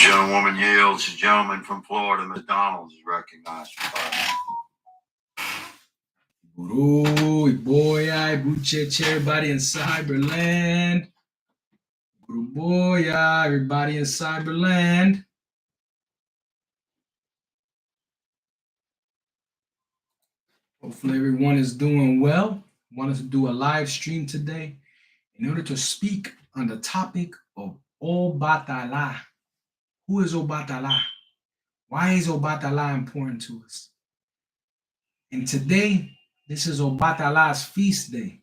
gentlewoman yields. The gentleman from Florida, McDonald's, is recognized for 5 minutes. Boy, I buche everybody in Cyberland. Boy, everybody in Cyberland. Hopefully everyone is doing well. Wanted to do a live stream today in order to speak on the topic of Obatala. Who is Obatala? Why is Obatala important to us? And today, this is Obatala's feast day.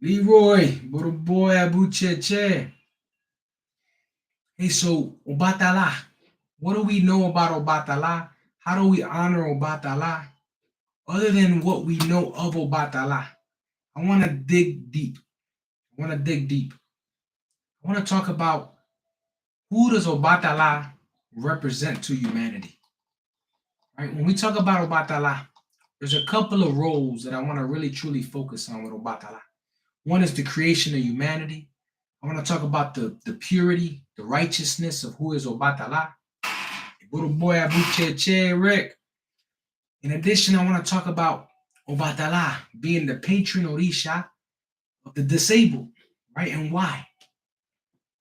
Leroy, boy, abucheche. Hey, so Obatala, what do we know about Obatala? How do we honor Obatala? Other than what we know of Obatala, I want to dig deep. I want to talk about who does Obatala represent to humanity? Right? When we talk about Obatala, there's a couple of roles that I want to really truly focus on with Obatala. One is the creation of humanity. I want to talk about the purity, the righteousness of who is Obatala. Little boy Abucheche Rick. In addition, I want to talk about Obatala being the patron Orisha of the disabled, right? And why?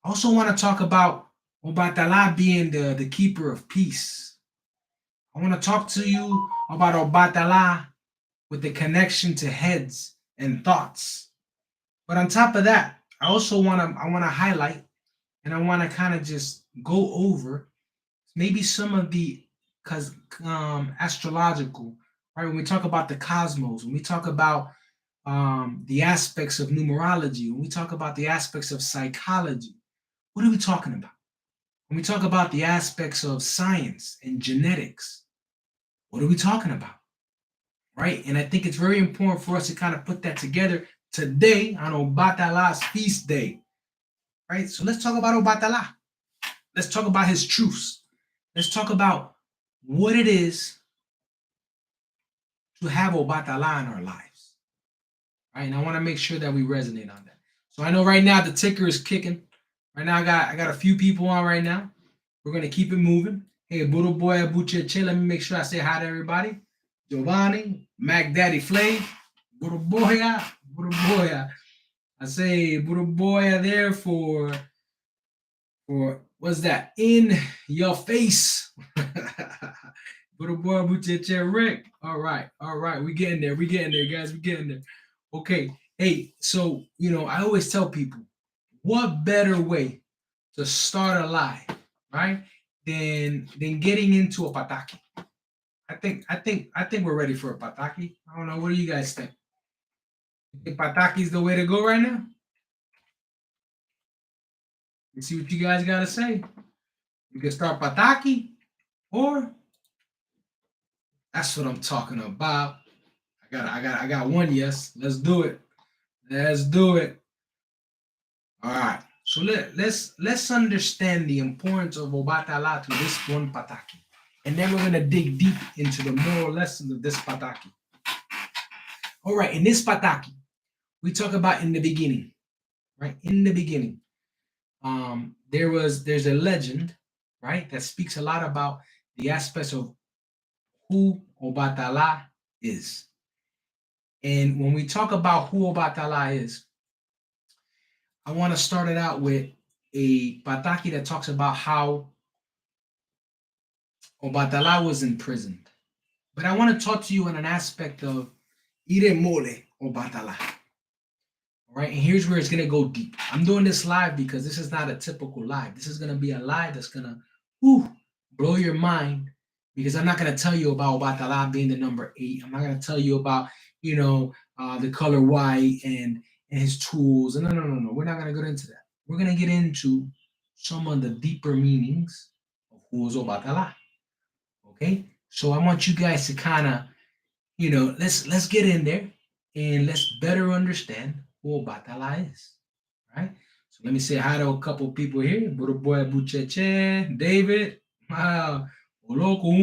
I also want to talk about Obatala being the keeper of peace. I want to talk to you about Obatala with the connection to heads and thoughts. But on top of that, I also want to highlight and I want to kind of just go over maybe some of the astrological, right? When we talk about the cosmos, when we talk about the aspects of numerology, when we talk about the aspects of psychology, what are we talking about? When we talk about the aspects of science and genetics, what are we talking about? Right? And I think it's very important for us to kind of put that together today on Obatala's feast day. Right? So let's talk about Obatala. Let's talk about his truths. Let's talk about what it is to have Obatala in our lives. Right? And I want to make sure that we resonate on that. So I know right now the ticker is kicking. Right now I got a few people on right now. We're gonna keep it moving. Hey, Buddha boy Abucheche, let me make sure I say hi to everybody. Giovanni, Mac Daddy Flav, Buddha boya. I say Buddha boya there for what's that? In your face. Buddha boy Abucheche Rick. All right. We getting there, guys. We getting there. Okay. Hey, so I always tell people, what better way to start a live, right? Than getting into a pataki. I think we're ready for a pataki. I don't know. What do you guys think? You think pataki is the way to go right now? Let's see what you guys gotta say. We can start pataki, or that's what I'm talking about. I got one yes. Let's do it. All right. So let's understand the importance of Obatala to this one pataki. And then we're going to dig deep into the moral lessons of this pataki. All right, in this pataki, we talk about in the beginning, right? In the beginning, there's a legend, right, that speaks a lot about the aspects of who Obatala is. And when we talk about who Obatala is, I want to start it out with a pataki that talks about how Obatala was imprisoned. But I want to talk to you on an aspect of Ire Mole Obatala. All right, and here's where it's going to go deep. I'm doing this live because this is not a typical live. This is going to be a live that's going to blow your mind, because I'm not going to tell you about Obatala being the number 8. I'm not going to tell you about, the color white and his tools. No. We're not going to get into that. We're going to get into some of the deeper meanings of who is Obatala. Okay, so I want you guys to kind of, let's get in there and let's better understand who Obatala is, right? So let me say hi to a couple people here. Buddha boy Bucheche, David, Olokun.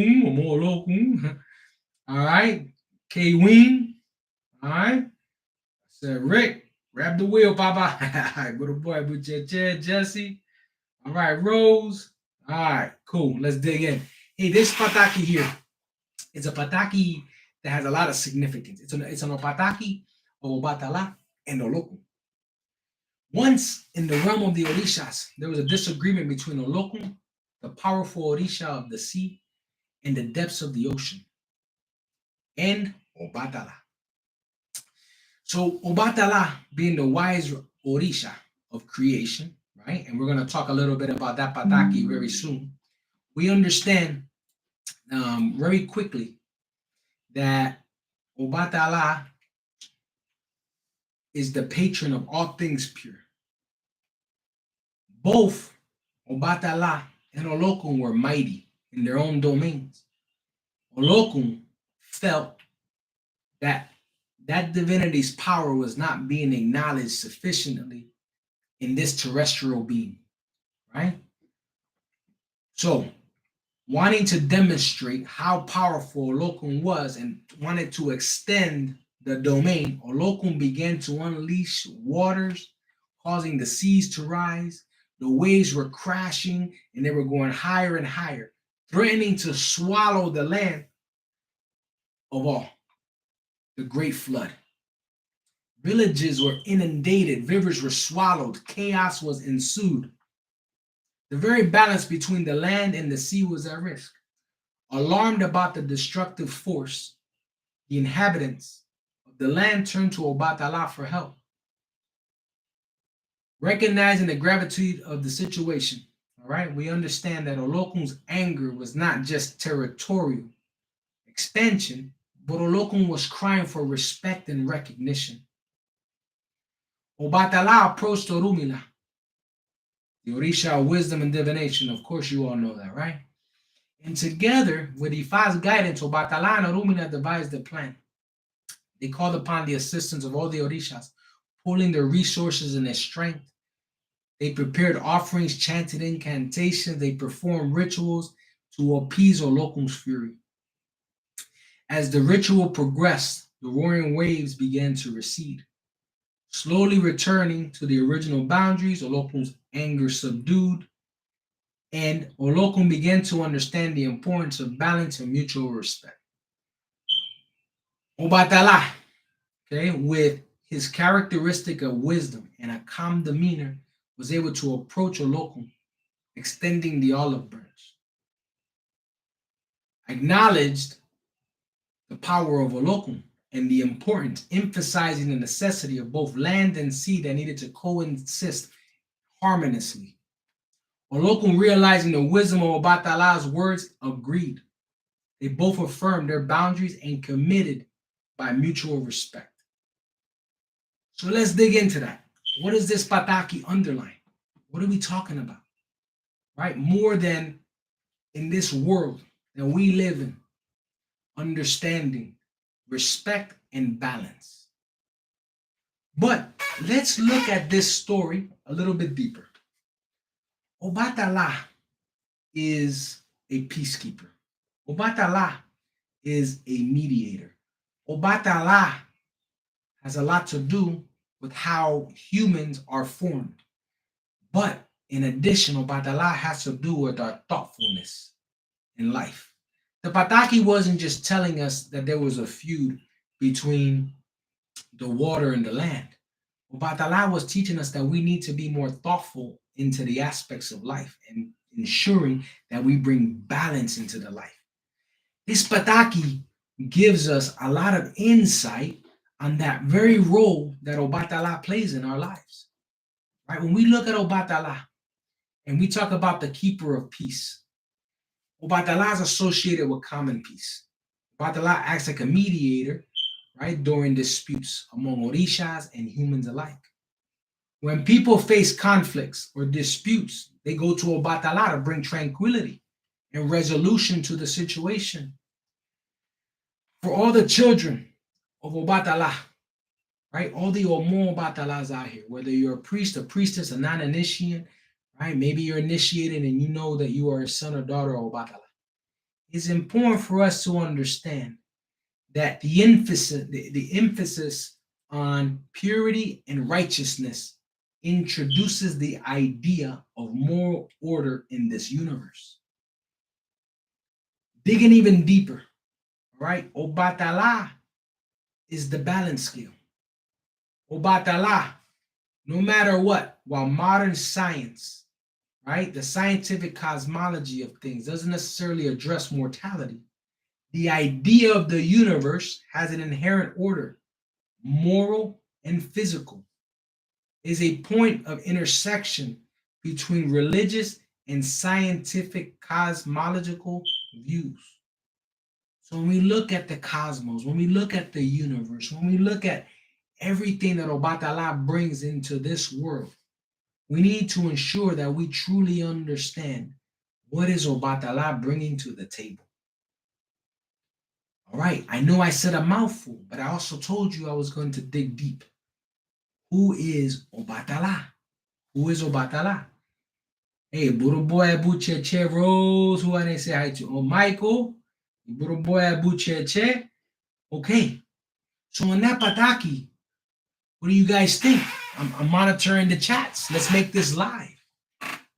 All right, K Wing. All right, I said Rick, grab the wheel, Papa. Buddha boy Bucheche, Jesse. All right, Rose. All right, cool. Let's dig in. Hey, this pataki here is a pataki that has a lot of significance. It's an opataki of Obatala and Olokun. Once in the realm of the Orishas, there was a disagreement between Olokun, the powerful Orisha of the sea, and the depths of the ocean, and Obatala. So Obatala being the wise Orisha of creation, right? And we're going to talk a little bit about that pataki very soon. We understand very quickly that Obatala is the patron of all things pure. Both Obatala and Olokun were mighty in their own domains. Olokun felt that that divinity's power was not being acknowledged sufficiently in this terrestrial being, right? So, wanting to demonstrate how powerful Olokun was and wanted to extend the domain, Olokun began to unleash waters, causing the seas to rise. The waves were crashing and they were going higher and higher, threatening to swallow the land of all. The great flood. Villages were inundated, rivers were swallowed, chaos was ensued. The very balance between the land and the sea was at risk. Alarmed about the destructive force, the inhabitants of the land turned to Obatala for help. Recognizing the gravity of the situation, all right, we understand that Olokun's anger was not just territorial expansion, but Olokun was crying for respect and recognition. Obatala approached Orumila, the Orisha of wisdom and divination. Of course, you all know that, right? And together, with Ifa's guidance, Obatala and Orumila devised a plan. They called upon the assistance of all the Orishas, pooling their resources and their strength. They prepared offerings, chanted incantations, they performed rituals to appease Olokun's fury. As the ritual progressed, the roaring waves began to recede. Slowly returning to the original boundaries, Olokun's anger subdued, and Olokun began to understand the importance of balance and mutual respect. Obatala, okay, with his characteristic of wisdom and a calm demeanor, was able to approach Olokun, extending the olive branch. Acknowledged the power of Olokun and the importance, emphasizing the necessity of both land and sea that needed to coexist harmoniously. Olokun, realizing the wisdom of Obatala's words, agreed. They both affirmed their boundaries and committed by mutual respect. So let's dig into that. What does this pataki underline? What are we talking about? Right? More than in this world that we live in, understanding, respect, and balance. But let's look at this story a little bit deeper. Obatala is a peacekeeper. Obatala is a mediator. Obatala has a lot to do with how humans are formed. But in addition, Obatala has to do with our thoughtfulness in life. The Pataki wasn't just telling us that there was a feud between the water and the land. Obatala was teaching us that we need to be more thoughtful into the aspects of life and ensuring that we bring balance into the life. This Pataki gives us a lot of insight on that very role that Obatala plays in our lives. Right? When we look at Obatala and we talk about the keeper of peace, Obatala is associated with common peace. Obatala acts like a mediator, right, during disputes among Orishas and humans alike. When people face conflicts or disputes, they go to Obatala to bring tranquility and resolution to the situation. For all the children of Obatala, right, all the Omo Obatalas out here, whether you're a priest, a priestess, a non-initiate, right, maybe you're initiated and you know that you are a son or daughter of Obatala. It's important for us to understand that the emphasis on purity and righteousness introduces the idea of moral order in this universe. Digging even deeper, right? Obatala is the balance scale. Obatala, no matter what, while modern science, right, the scientific cosmology of things doesn't necessarily address mortality, the idea of the universe has an inherent order, moral and physical, is a point of intersection between religious and scientific cosmological views. So when we look at the cosmos, when we look at the universe, when we look at everything that Obatala brings into this world, we need to ensure that we truly understand what is Obatala bringing to the table. All right, I know I said a mouthful, but I also told you I was going to dig deep. Who is Obatala? Who is Obatala? Hey, Buru boy Abucheche Rose, who I say hi to? Oh, Michael, Buru boy Abucheche. Okay, so on that pataki, what do you guys think? I'm monitoring the chats. Let's make this live.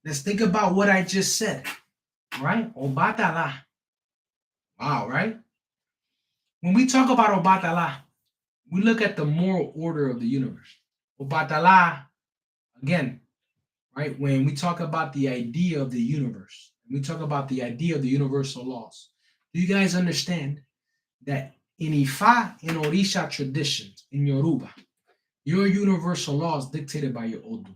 Let's think about what I just said. Right? Obatala. Wow, right? When we talk about Obatala, we look at the moral order of the universe. Obatala, again, right? When we talk about the idea of the universe, we talk about the idea of the universal laws. Do you guys understand that in Ifa and Orisha traditions, in Yoruba, your universal law is dictated by your Odu.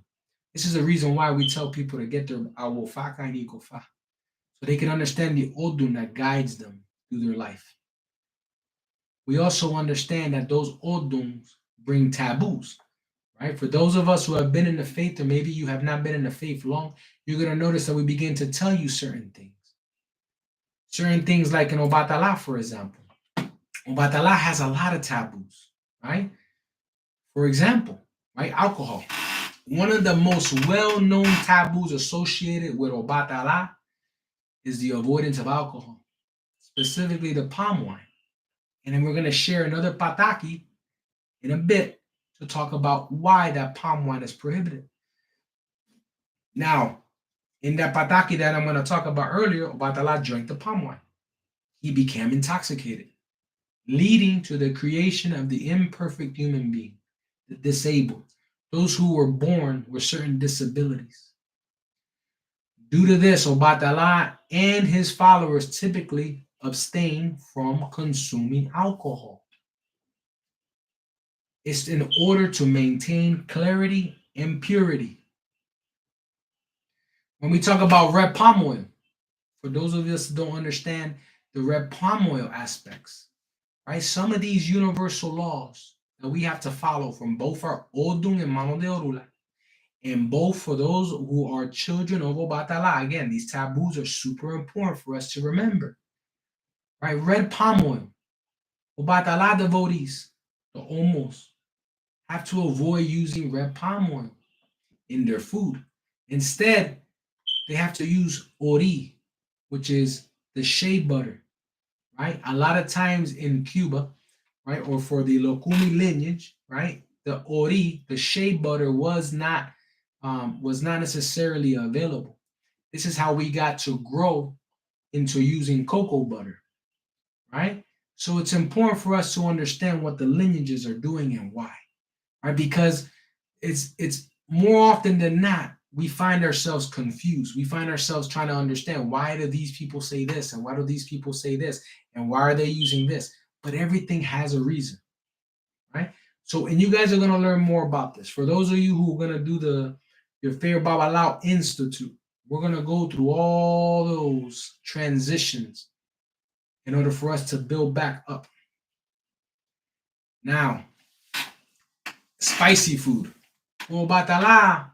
This is the reason why we tell people to get their Awofaka and Ikofa, so they can understand the Odun that guides them through their life. We also understand that those Oduns bring taboos, right? For those of us who have been in the faith, or maybe you have not been in the faith long, you're going to notice that we begin to tell you certain things. Certain things like in Obatala, for example. Obatala has a lot of taboos, right? For example, right, alcohol. One of the most well-known taboos associated with Obatala is the avoidance of alcohol, specifically the palm wine. And then we're going to share another pataki in a bit to talk about why that palm wine is prohibited. Now, in that pataki that I'm going to talk about earlier, Obatala drank the palm wine. He became intoxicated, leading to the creation of the imperfect human being, the disabled, those who were born with certain disabilities. Due to this, Obatala and his followers typically abstain from consuming alcohol. It's in order to maintain clarity and purity. When we talk about red palm oil, for those of us who don't understand the red palm oil aspects, right? Some of these universal laws that we have to follow from both our Odun and Mano de Orula, and both for those who are children of Obatala. Again, these taboos are super important for us to remember. Right? Red palm oil. Obatala devotees, the Omos, have to avoid using red palm oil in their food. Instead, they have to use ori, which is the shea butter. Right? A lot of times in Cuba, right, or for the Locumi lineage, right, the ori, the shea butter was not necessarily available. This is how we got to grow into using cocoa butter, right? So it's important for us to understand what the lineages are doing and why, right? Because it's more often than not, we find ourselves confused. We find ourselves trying to understand, why do these people say this, and why do these people say this, and why are they using this? But everything has a reason, right? So, and you guys are going to learn more about this. For those of you who are going to do your favorite Babalawo Institute, we're going to go through all those transitions in order for us to build back up. Now, spicy food. Well, Obatala,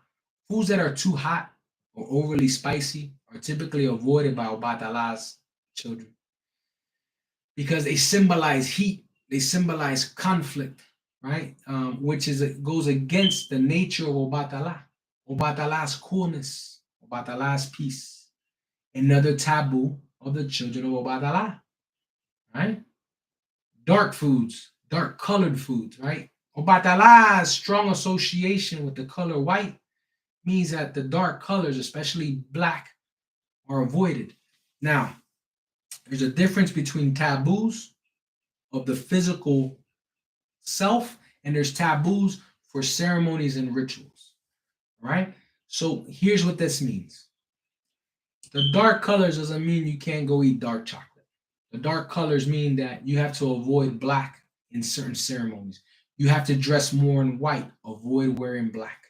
foods that are too hot or overly spicy are typically avoided by Obatala's children because they symbolize heat, they symbolize conflict, right? Which goes against the nature of Obatala. Obatala's coolness, Obatala's peace. Another taboo of the children of Obatala, right? Dark foods, dark colored foods, right? Obatala's strong association with the color white means that the dark colors, especially black, are avoided. Now, there's a difference between taboos of the physical self and there's taboos for ceremonies and rituals. Right? So here's what this means. The dark colors doesn't mean you can't go eat dark chocolate. The dark colors mean that you have to avoid black in certain ceremonies. You have to dress more in white, avoid wearing black,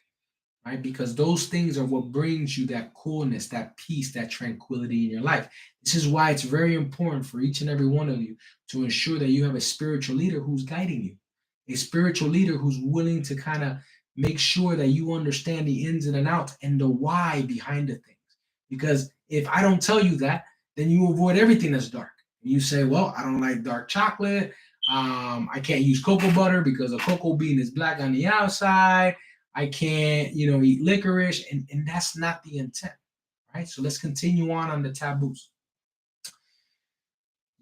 right? Because those things are what brings you that coolness, that peace, that tranquility in your life. This is why it's very important for each and every one of you to ensure that you have a spiritual leader who's guiding you, a spiritual leader who's willing to kind of make sure that you understand the ins and outs and the why behind the things. Because if I don't tell you that, then you avoid everything that's dark. You say, well, I don't like dark chocolate. I can't use cocoa butter because a cocoa bean is black on the outside. I can't, eat licorice. And that's not the intent, right? So let's continue on the taboos.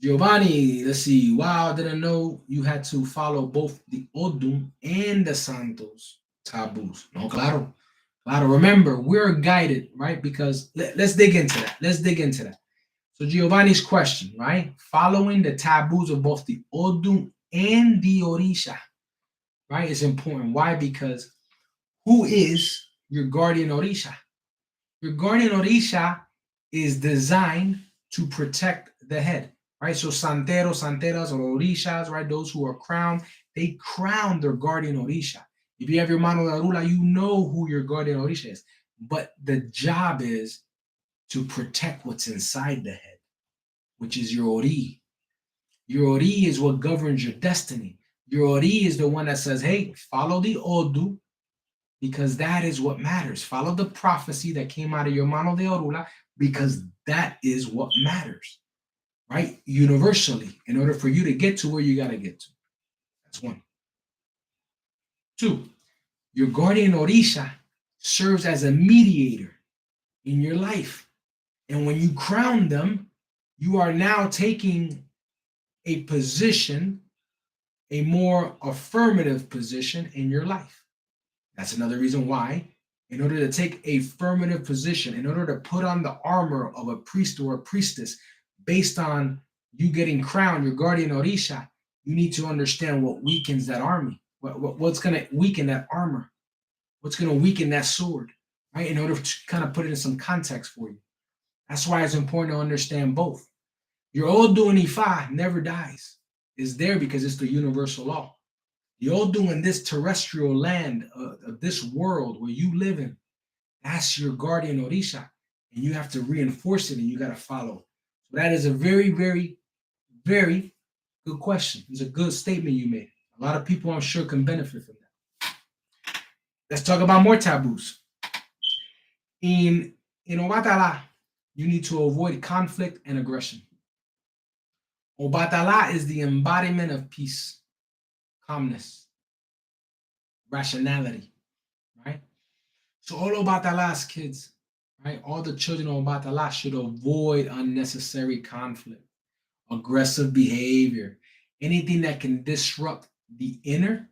Giovanni, let's see. Wow, I didn't know you had to follow both the Odum and the Santos taboos. No, claro. Claro. Remember, we're guided, right? Because let's dig into that. So Giovanni's question, right? Following the taboos of both the Odum and the Orisha, right, is important. Why? Because who is your guardian Orisha? Your guardian Orisha is designed to protect the head, right? So santeros, santeras, or Orishas, right? Those who are crowned, they crown their guardian Orisha. If you have your mano de arula, you know who your guardian Orisha is. But the job is to protect what's inside the head, which is your Ori. Your Ori is what governs your destiny. Your Ori is the one that says, hey, follow the Odu, because that is what matters. Follow the prophecy that came out of your mano de orula, because that is what matters, right? Universally, in order for you to get to where you got to get to. That's one. Two, your guardian Orisha serves as a mediator in your life. And when you crown them, you are now taking a position, a more affirmative position in your life. That's another reason why, in order to take a affirmative position, in order to put on the armor of a priest or a priestess based on you getting crowned, your guardian Orisha, you need to understand what weakens that army, what's going to weaken that armor, what's going to weaken that sword, right? In order to kind of put it in some context for you. That's why it's important to understand both. Your Odu and Ifa never dies. It's there because it's the universal law. The Odu in this terrestrial land, of this world where you live in, that's your guardian Orisha. And you have to reinforce it and you got to follow. So that is a very, very, very good question. It's a good statement you made. A lot of people, I'm sure, can benefit from that. Let's talk about more taboos. In Obatala, you need to avoid conflict and aggression. Obatala is the embodiment of peace, calmness, rationality, right? So all Obatala's kids, right? All the children of Obatala should avoid unnecessary conflict, aggressive behavior, anything that can disrupt the inner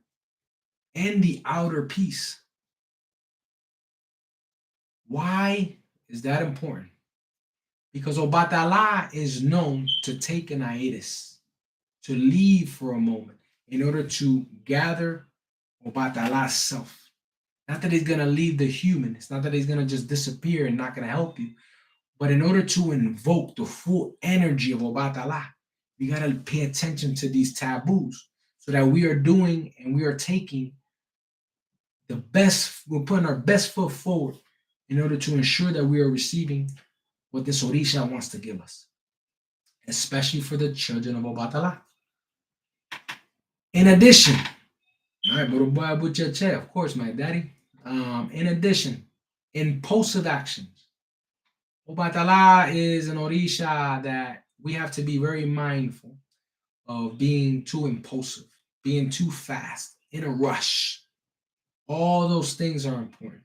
and the outer peace. Why is that important? Because Obatala is known to take an hiatus, to leave for a moment in order to gather Obatala's self. Not that he's going to leave the human. It's not that he's going to just disappear and not going to help you. But in order to invoke the full energy of Obatala, we got to pay attention to these taboos so that we are doing and we are taking the best, we're putting our best foot forward in order to ensure that we are receiving what this Orisha wants to give us, especially for the children of Obatala. In addition, all right, of course, my daddy. In addition, impulsive actions. Obatala is an Orisha that we have to be very mindful of being too impulsive, being too fast, in a rush. All those things are important.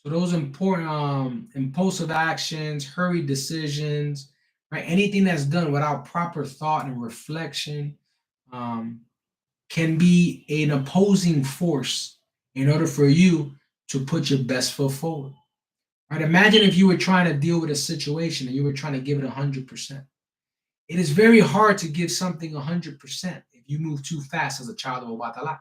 So those important impulsive actions, hurried decisions, right? Anything that's done without proper thought and reflection can be an opposing force in order for you to put your best foot forward. Right? Imagine if you were trying to deal with a situation and you were trying to give it 100%. It is very hard to give something 100% if you move too fast as a child of Obatala,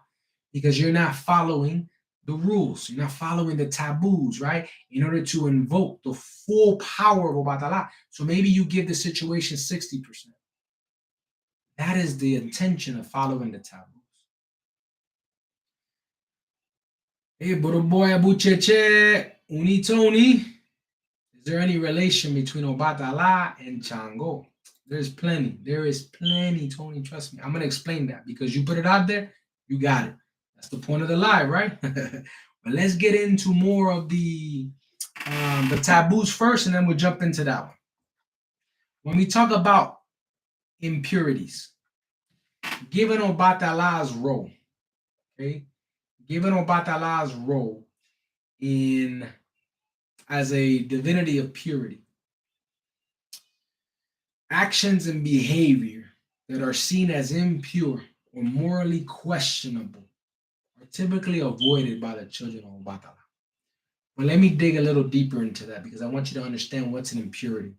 because you're not following the rules. You're not following the taboos, right? In order to invoke the full power of Obatala. So maybe you give the situation 60%. That is the intention of following the taboos. Hey, little boy Abucheche, Uni Tony. Is there any relation between Obatala and Chango? There's plenty. There is plenty, Tony. Trust me. I'm gonna explain that because you put it out there, you got it. That's the point of the live, right? But let's get into more of the taboos first, and then we'll jump into that one. When we talk about impurities, given Obatala's role, okay, given Obatala's role in as a divinity of purity, actions and behavior that are seen as impure or morally questionable are typically avoided by the children of Obatala. But let me dig a little deeper into that because I want you to understand what's an impurity.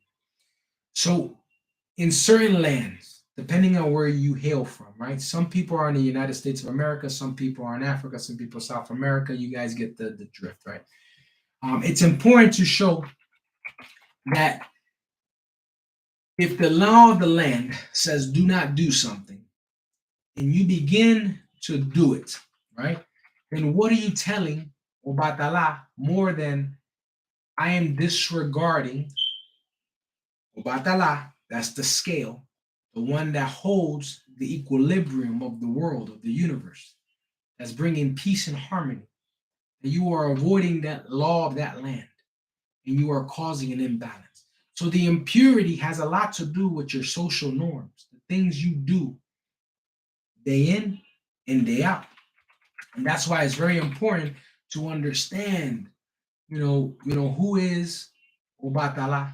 So, in certain lands, depending on where you hail from, right? Some people are in the United States of America, some people are in Africa, some people South America. You guys get the drift, right? It's important to show that if the law of the land says do not do something, and you begin to do it, right? Then what are you telling Obatala more than I am disregarding Obatala? That's the scale, the one that holds the equilibrium of the world, of the universe, that's bringing peace and harmony. And you are avoiding that law of that land, and you are causing an imbalance. So the impurity has a lot to do with your social norms, the things you do day in and day out. And that's why it's very important to understand, who is Obatala,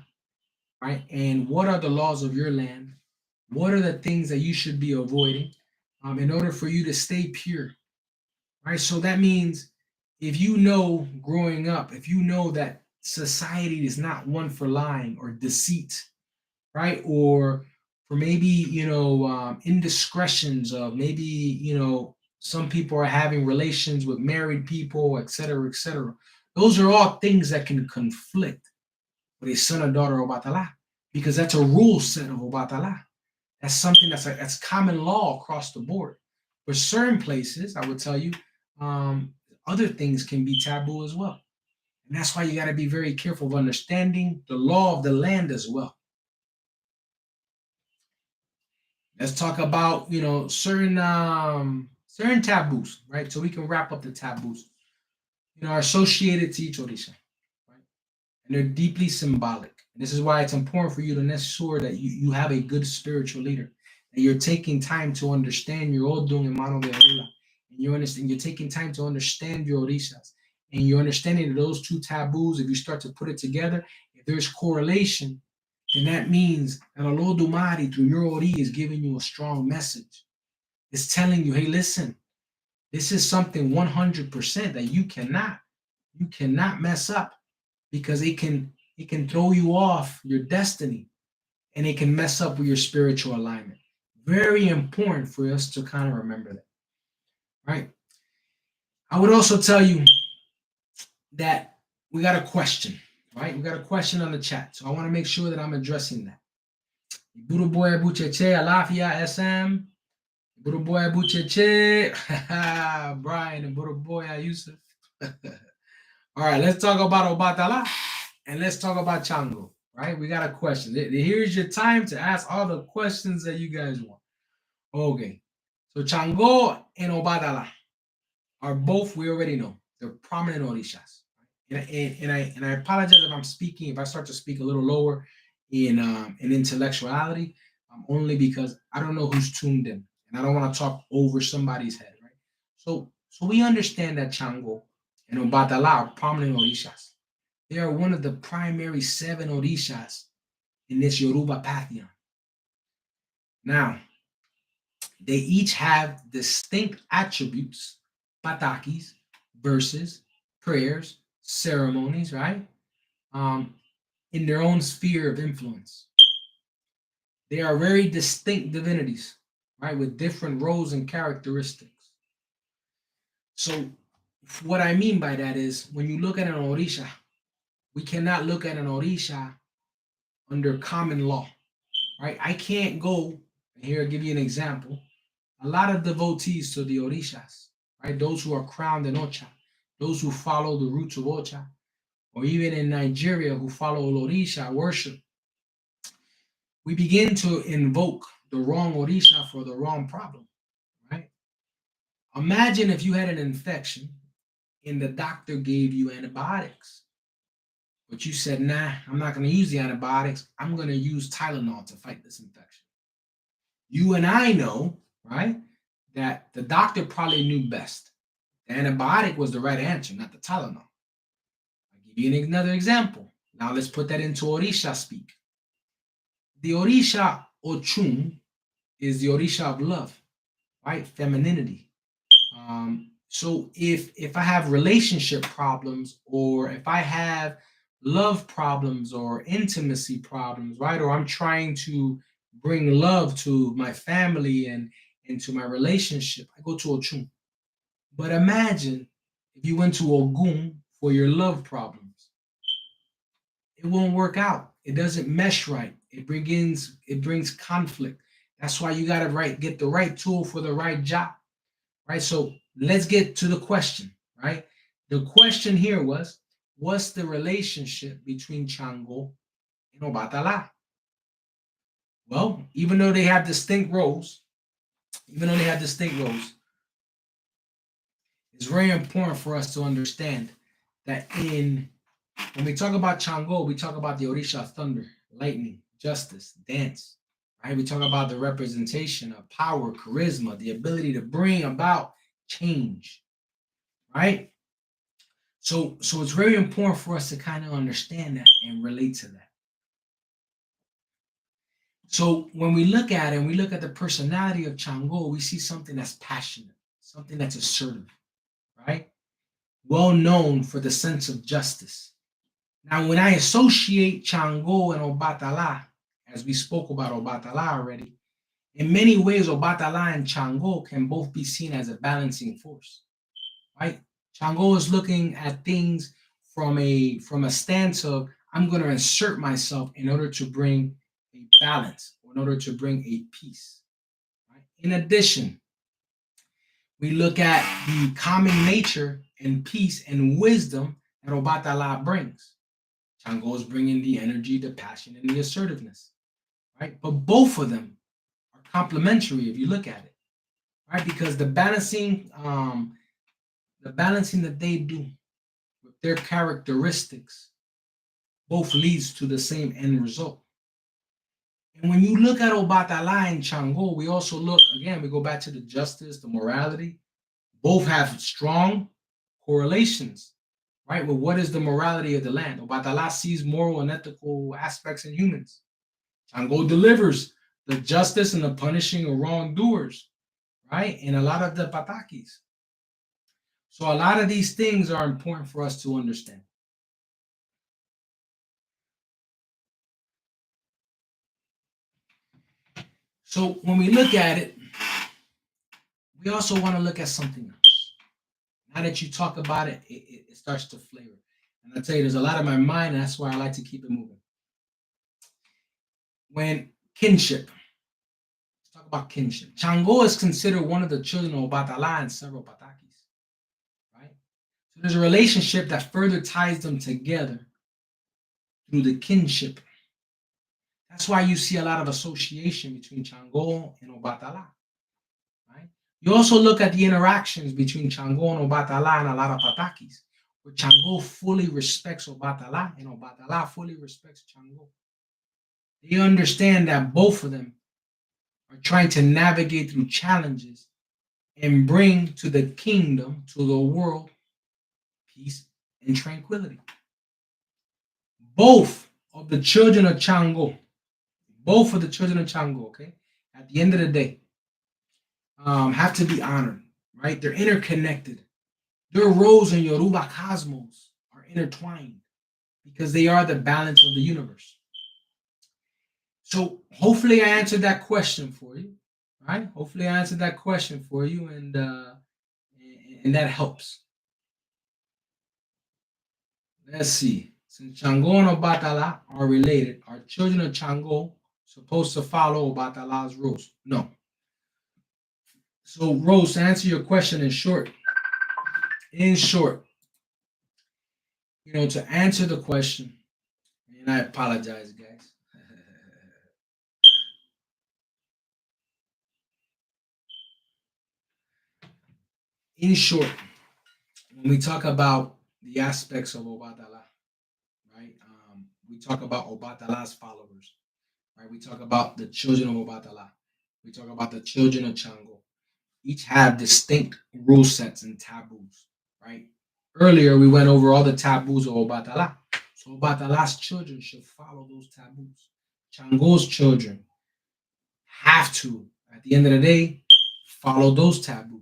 right? And what are the laws of your land? What are the things that you should be avoiding in order for you to stay pure, right? So that means if you know growing up, if you know that society is not one for lying or deceit, right? Or for maybe, indiscretions of maybe, some people are having relations with married people, et cetera, et cetera. Those are all things that can conflict with a son or daughter of Obatala because that's a rule set of Obatala. That's something that's common law across the board. For certain places, I would tell you, other things can be taboo as well. And that's why you got to be very careful of understanding the law of the land as well. Let's talk about certain taboos, right? So we can wrap up the taboos. Are associated to each orisha, right? And they're deeply symbolic. And this is why it's important for you to ensure that you have a good spiritual leader, that you're taking time to understand your odung and mano de orula, and you're taking time to understand your orishas, and you're understanding those two taboos. If you start to put it together, if there's correlation, then that means that Olodumare through your Ori is giving you a strong message. It's telling you, hey, listen, this is something 100% that you cannot mess up because it can throw you off your destiny and it can mess up with your spiritual alignment. Very important for us to kind of remember that, right? I would also tell you that we got a question, right? We got a question on the chat. So I want to make sure that I'm addressing that. Buruboya Bucheche, Alafia SM. Buruboya Bucheche, Brian and Buruboya Yusuf. All right, let's talk about Obatala and let's talk about Chango, right? We got a question. Here's your time to ask all the questions that you guys want. Okay, so Chango and Obatala are both, we already know, they're prominent orishas. And I apologize if I start to speak a little lower in intellectuality, only because I don't know who's tuned in, and I don't want to talk over somebody's head, right? So we understand that Chango and Obatala are prominent orishas. They are one of the primary 7 orishas in this Yoruba pantheon. Now, they each have distinct attributes, patakis, verses, prayers, ceremonies, right? in their own sphere of influence. They are very distinct divinities, right, with different roles and characteristics. So, what I mean by that is when you look at an Orisha, we cannot look at an Orisha under common law, right? I can't go, and here I'll give you an example. A lot of devotees to the Orishas, right? Those who are crowned in Ocha, those who follow the roots of Ocha, or even in Nigeria who follow Orisha worship, we begin to invoke the wrong Orisha for the wrong problem, right? Imagine if you had an infection and the doctor gave you antibiotics, but you said, nah, I'm not going to use the antibiotics. I'm going to use Tylenol to fight this infection. You and I know, right, that the doctor probably knew best. The antibiotic was the right answer, not the Tylenol. I'll give you another example. Now let's put that into Orisha speak. The Orisha Ochun is the Orisha of love, right? Femininity. So if I have relationship problems, or if I have love problems or intimacy problems, right? Or I'm trying to bring love to my family and into my relationship, I go to Ochun. But imagine if you went to Ogun for your love problems. It won't work out. It doesn't mesh right. It brings conflict. That's why you gotta get the right tool for the right job. Right. So let's get to the question, right? The question here was, what's the relationship between Chango and Obatala? Well, even though they have distinct roles, it's very important for us to understand that when we talk about Chango, we talk about the Orisha of thunder, lightning, justice, dance, right? We talk about the representation of power, charisma, the ability to bring about change, right? So it's very important for us to kind of understand that and relate to that. So when we look at it and we look at the personality of Chango, we see something that's passionate, something that's assertive, right? Well known for the sense of justice. Now, when I associate Chango and Obatala, as we spoke about Obatala already, in many ways, Obatala and Chango can both be seen as a balancing force, right? Chango is looking at things from a stance of, I'm going to insert myself in order to bring a balance, in order to bring a peace. Right? In addition, we look at the calming nature and peace and wisdom that Obatala brings. Chango is bringing the energy, the passion, and the assertiveness. Right? But both of them are complementary if you look at it. Right? Because the balancing that they do with their characteristics both leads to the same end result. And when you look at Obatala and Chango, we also look, again, we go back to the justice, the morality. Both have strong correlations, right, with what is the morality of the land. Obatala sees moral and ethical aspects in humans. Chango delivers the justice and the punishing of wrongdoers, right, in a lot of the patakis. So a lot of these things are important for us to understand. So when we look at it, we also want to look at something else. Now that you talk about it, it starts to flavor. And I tell you, there's a lot in my mind, and that's why I like to keep it moving. When kinship, let's talk about kinship. Chango is considered one of the children of Obatala and several patakis, right? So there's a relationship that further ties them together through the kinship. That's why you see a lot of association between Chango and Obatala, right? You also look at the interactions between Chango and Obatala and a lot of patakis, where Chango fully respects Obatala and Obatala fully respects Chango. They understand that both of them are trying to navigate through challenges and bring to the kingdom, to the world, peace and tranquility. Both of the children of Chango, okay, at the end of the day, have to be honored, right? They're interconnected. Their roles in Yoruba cosmos are intertwined. because they are the balance of the universe. So hopefully I answered that question for you, right? Hopefully I answered that question for you, and that helps. Let's see. Since Chango and Obatala are related, are children of Chango supposed to follow Obatala's rules? No. So, Rose, to answer your question in short, to answer the question, and I apologize, guys. In short, when we talk about the aspects of Obatala, right? We talk about Obatala's followers, right? We talk about the children of Obatala. We talk about the children of Chango. Each have distinct rule sets and taboos, right? Earlier, we went over all the taboos of Obatala. So Obatala's children should follow those taboos. Chango's children have to, at the end of the day, follow those taboos.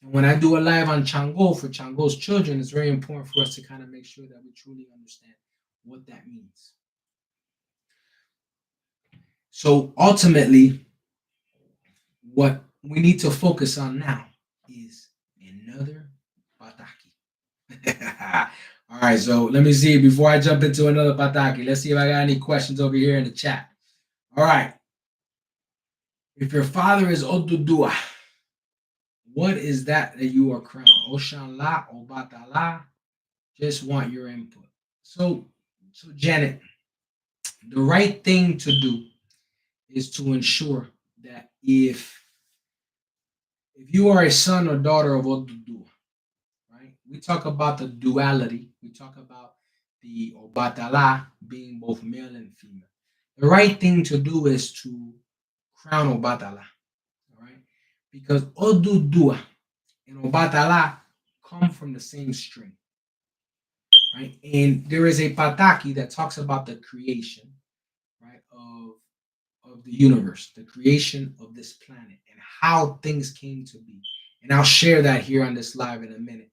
And when I do a live on Chango for Chango's children, it's very important for us to kind of make sure that we truly understand what that means. So ultimately, what we need to focus on now is another Bataki. All right, so let me see before I jump into another Bataki. Let's see if I got any questions over here in the chat. All right. If your father is Odudua, what is that you are crowned? Oshanla, Obatala. Just want your input. So Janet, the right thing to do is to ensure that if you are a son or daughter of Odudua, right? We talk about the duality. We talk about the Obatala being both male and female. The right thing to do is to crown Obatala, all right? Because Odudua and Obatala come from the same string, right? And there is a Pataki that talks about the creation, right, of the universe, the creation of this planet, and how things came to be. And I'll share that here on this live in a minute.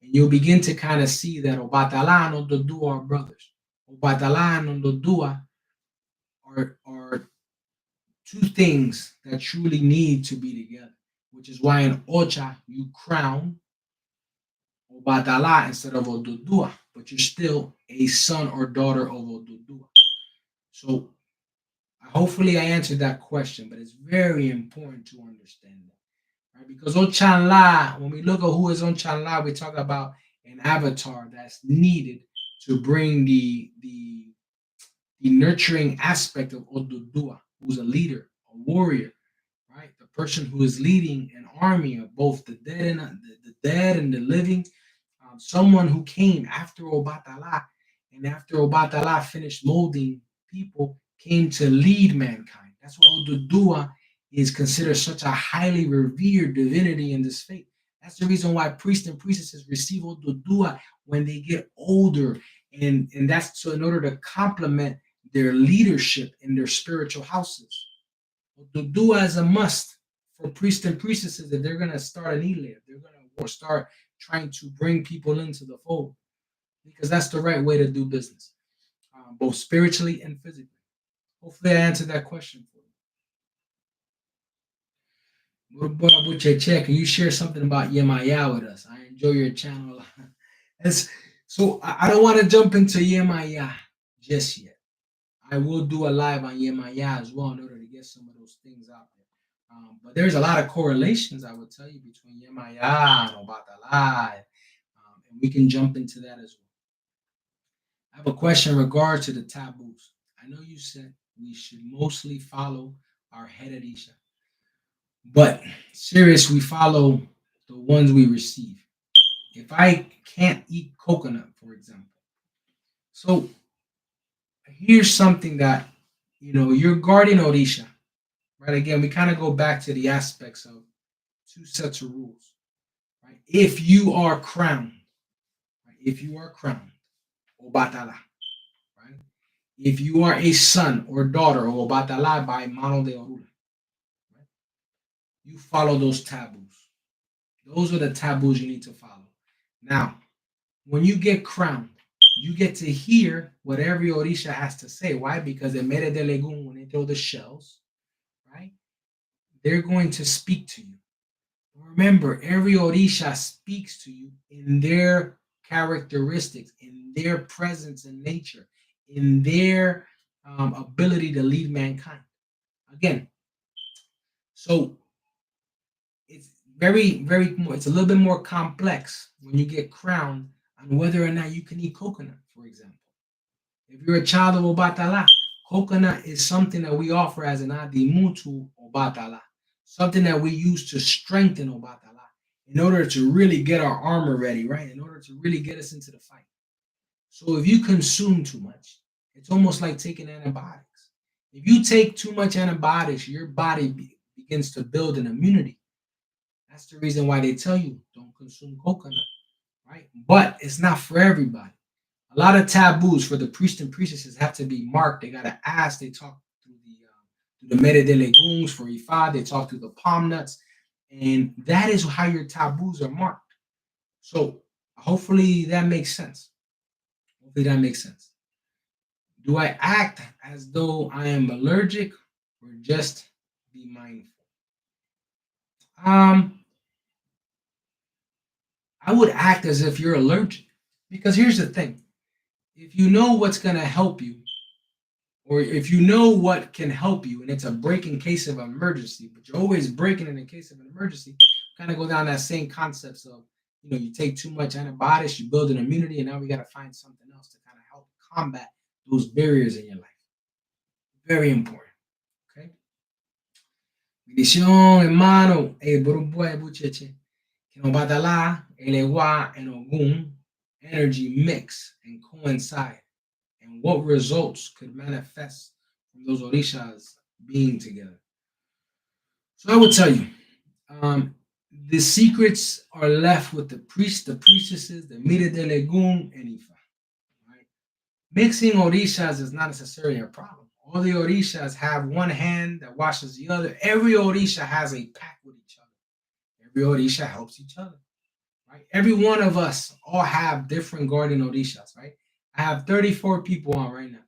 And you'll begin to kind of see that Obatala and Odudua are brothers. Obatala and Odudua are two things that truly need to be together, which is why in Ocha you crown Obatala instead of Odudua, but you're still a son or daughter of Odudua. So hopefully I answered that question, but it's very important to understand that, right? Because Ochanla, when we look at who is Ochanla, we talk about an avatar that's needed to bring the nurturing aspect of Odudua, who's a leader, a warrior, right? The person who is leading an army of both the dead and the living, someone who came after Obatala, and after Obatala finished molding people, came to lead mankind. That's why Odudua is considered such a highly revered divinity in this faith. That's the reason why priests and priestesses receive Odudua when they get older, and that's so in order to complement their leadership in their spiritual houses. Odudua is a must for priests and priestesses if they're going to start an Elif. They're going to start trying to bring people into the fold, because that's the right way to do business, both spiritually and physically. Hopefully, I answered that question for you. What about Abu Cheche? Can you share something about Yemaya with us? I enjoy your channel. So I don't want to jump into Yemaya just yet. I will do a live on Yemaya as well in order to get some of those things out there. But there's a lot of correlations, I would tell you, between Yemaya and Obatala, and we can jump into that as well. I have a question in regard to the taboos. I know you said we should mostly follow our head of Isha, but serious, we follow the ones we receive. If I can't eat coconut, for example, so here's something that you're guarding Orisha, right? Again, we kind of go back to the aspects of two sets of rules, right? If you are crowned, right? If you are crowned, Obatala, right? If you are a son or daughter of Obatala by Mano de Orula, right? You follow those taboos. Those are the taboos you need to follow. Now, when you get crowned, you get to hear what every Orisha has to say. Why? Because the Mere de Legun, when they throw the shells, right, they're going to speak to you. Remember, every Orisha speaks to you in their characteristics, in their presence in nature, in their ability to lead mankind. Again, so it's it's a little bit more complex when you get crowned on whether or not you can eat coconut, for example. If you're a child of Obatala, coconut is something that we offer as an adimu to Obatala, something that we use to strengthen Obatala in order to really get our armor ready, right? In order to really get us into the fight. So if you consume too much, it's almost like taking antibiotics. If you take too much antibiotics, your body begins to build an immunity. That's the reason why they tell you don't consume coconut, right? But it's not for everybody. A lot of taboos for the priests and priestesses have to be marked. They gotta ask. They talk through the Mere de Legumes for Ifa. They talk through the palm nuts, and that is how your taboos are marked. So hopefully that makes sense. Hopefully that makes sense. Do I act as though I am allergic or just be mindful? Um, I would act as if you're allergic because here's the thing: if you know what's gonna help you, or if you know what can help you, and it's a break in case of emergency, but you're always breaking in case of an emergency, kind of go down that same concepts of, you take too much antibiotics, you build an immunity, and now we got to find something else to kind of help combat those barriers in your life. Very important. Okay. Bendición, hermano. Bucheche. Que nos Badala, Elewa, and Ogun energy mix and coincide, and what results could manifest from those orishas being together. So I would tell you, the secrets are left with the priests, the priestesses, the Mire de Legun, and Ifa. Right? Mixing orishas is not necessarily a problem. All the orishas have one hand that washes the other. Every orisha has a pact with each other. Every orisha helps each other. Right? Every one of us all have different guardian orishas, right? I have 34 people on right now.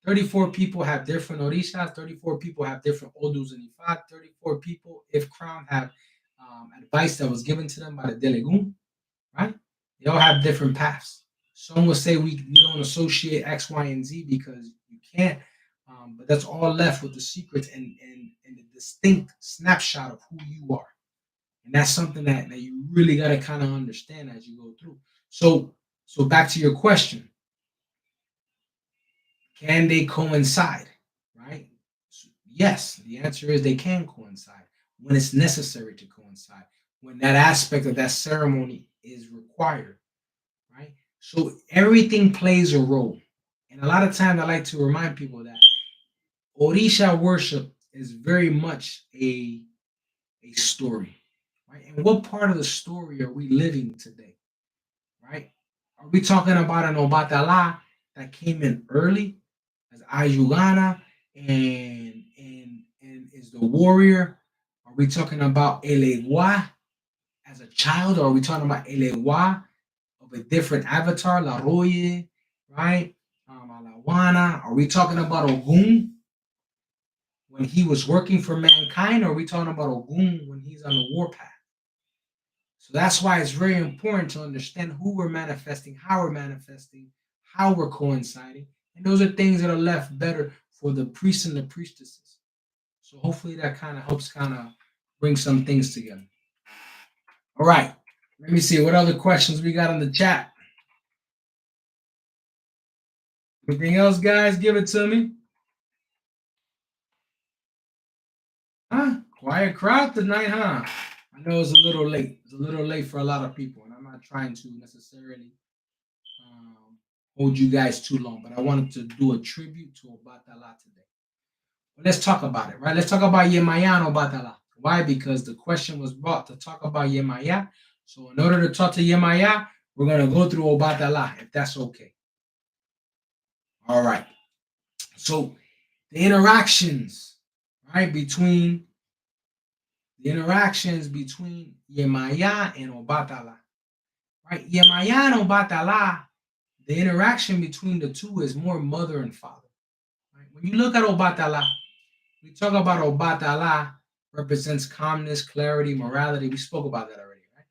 34 people have different orishas. 34 people have different odus and ifat. 34 people, if crown, have advice that was given to them by the delegum, right? They all have different paths. Some will say we don't associate X, Y, and Z because you can't, but that's all left with the secrets and the distinct snapshot of who you are. And that's something that you really got to kind of understand as you go through. So back to your question. Can they coincide? Right? So yes, the answer is they can coincide when it's necessary to coincide, when that aspect of that ceremony is required. Right? So everything plays a role. And a lot of times I like to remind people that Orisha worship is very much a story. Right? And what part of the story are we living today? Right? Are we talking about an Obatala that came in early as Ayugana and is the warrior? Are we talking about Elegua as a child, or are we talking about Elegua of a different avatar, La Roye, right? Alawana? Are we talking about Ogun when he was working for mankind, or are we talking about Ogun when he's on the warpath? So that's why it's very important to understand who we're manifesting, how we're coinciding. And those are things that are left better for the priests and the priestesses. So hopefully that kind of helps bring some things together. All right. Let me see what other questions we got in the chat. Anything else, guys? Give it to me. Quiet crowd tonight, huh? I know it's a little late. It's a little late for a lot of people, and I'm not trying to necessarily hold you guys too long, but I wanted to do a tribute to Obatala today. But let's talk about it, right? Let's talk about Yemaya and Obatala. Why? Because the question was brought to talk about Yemaya. So in order to talk to Yemaya, we're going to go through Obatala, if that's okay. All right. So the interactions, right, between Yemaya and Obatala. Right? Yemaya and Obatala, the interaction between the two is more mother and father. Right? When you look at Obatala, we talk about Obatala represents calmness, clarity, morality. We spoke about that already, right?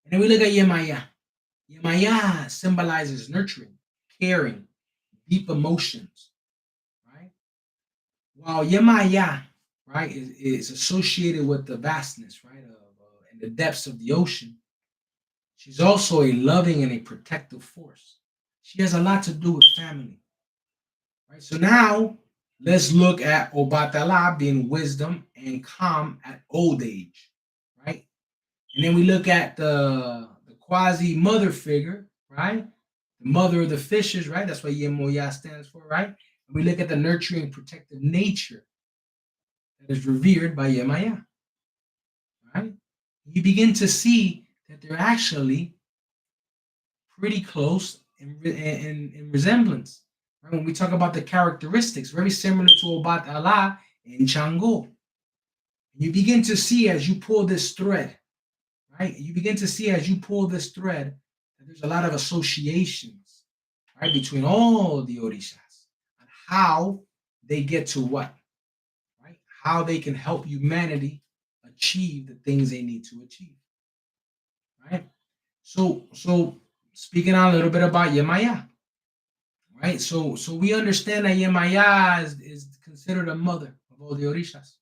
And then we look at Yemaya. Yemaya symbolizes nurturing, caring, deep emotions, right? While Yemaya, right, is associated with the vastness, right, and the depths of the ocean, she's also a loving and a protective force. She has a lot to do with family, right? So now let's look at Obatala being wisdom and calm at old age, right? And then we look at the quasi mother figure, right? The mother of the fishes, right? That's what Yemoya stands for, right? And we look at the nurturing, protective nature that is revered by Yemaya, right? You begin to see that they're actually pretty close in resemblance. Right? When we talk about the characteristics, very similar to Obat Allah and Chango. You begin to see as you pull this thread, right? You begin to see as you pull this thread that there's a lot of associations, right, between all the Orishas and how they get to what, right? How they can help humanity achieve the things they need to achieve, right? So speaking a little bit about Yemaya, right? So we understand that Yemaya is considered a mother of all the Orishas,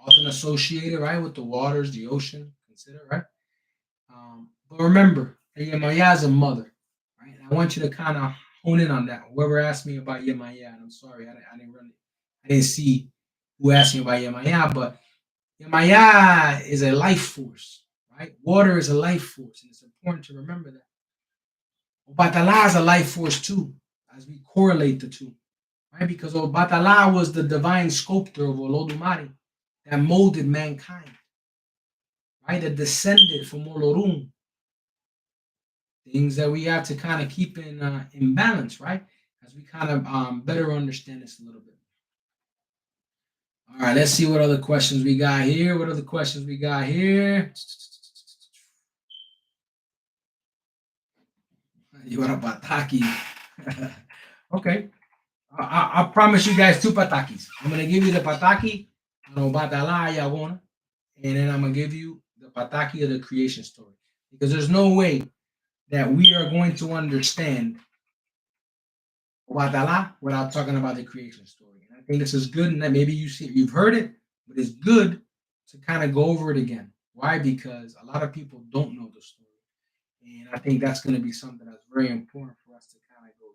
often associated, right, with the waters, the ocean, consider, right? But remember, Yemaya is a mother, right? And I want you to kind of hone in on that. Whoever asked me about Yemaya, and I'm sorry, I didn't see who asked me about Yemaya, but Yemaya is a life force, right? Water is a life force, and it's important to remember that. Obatala is a life force too, as we correlate the two, right? Because Obatala was the divine sculptor of Olodumare that molded mankind, right? That descended from Olorun, things that we have to kind of keep in balance, right? As we kind of better understand this a little bit. All right, let's see what other questions we got here. What other questions we got here? You want a pataki? Okay, I promise you guys two patakis. I'm gonna give you the pataki on Obatala Yagona, and then I'm gonna give you the pataki of the creation story, because there's no way that we are going to understand Obatala without talking about the creation story. And I think this is good, and that maybe you've heard it, but it's good to kind of go over it again. Why? Because a lot of people don't know the story, and I think that's going to be something that's very important for us to kind of go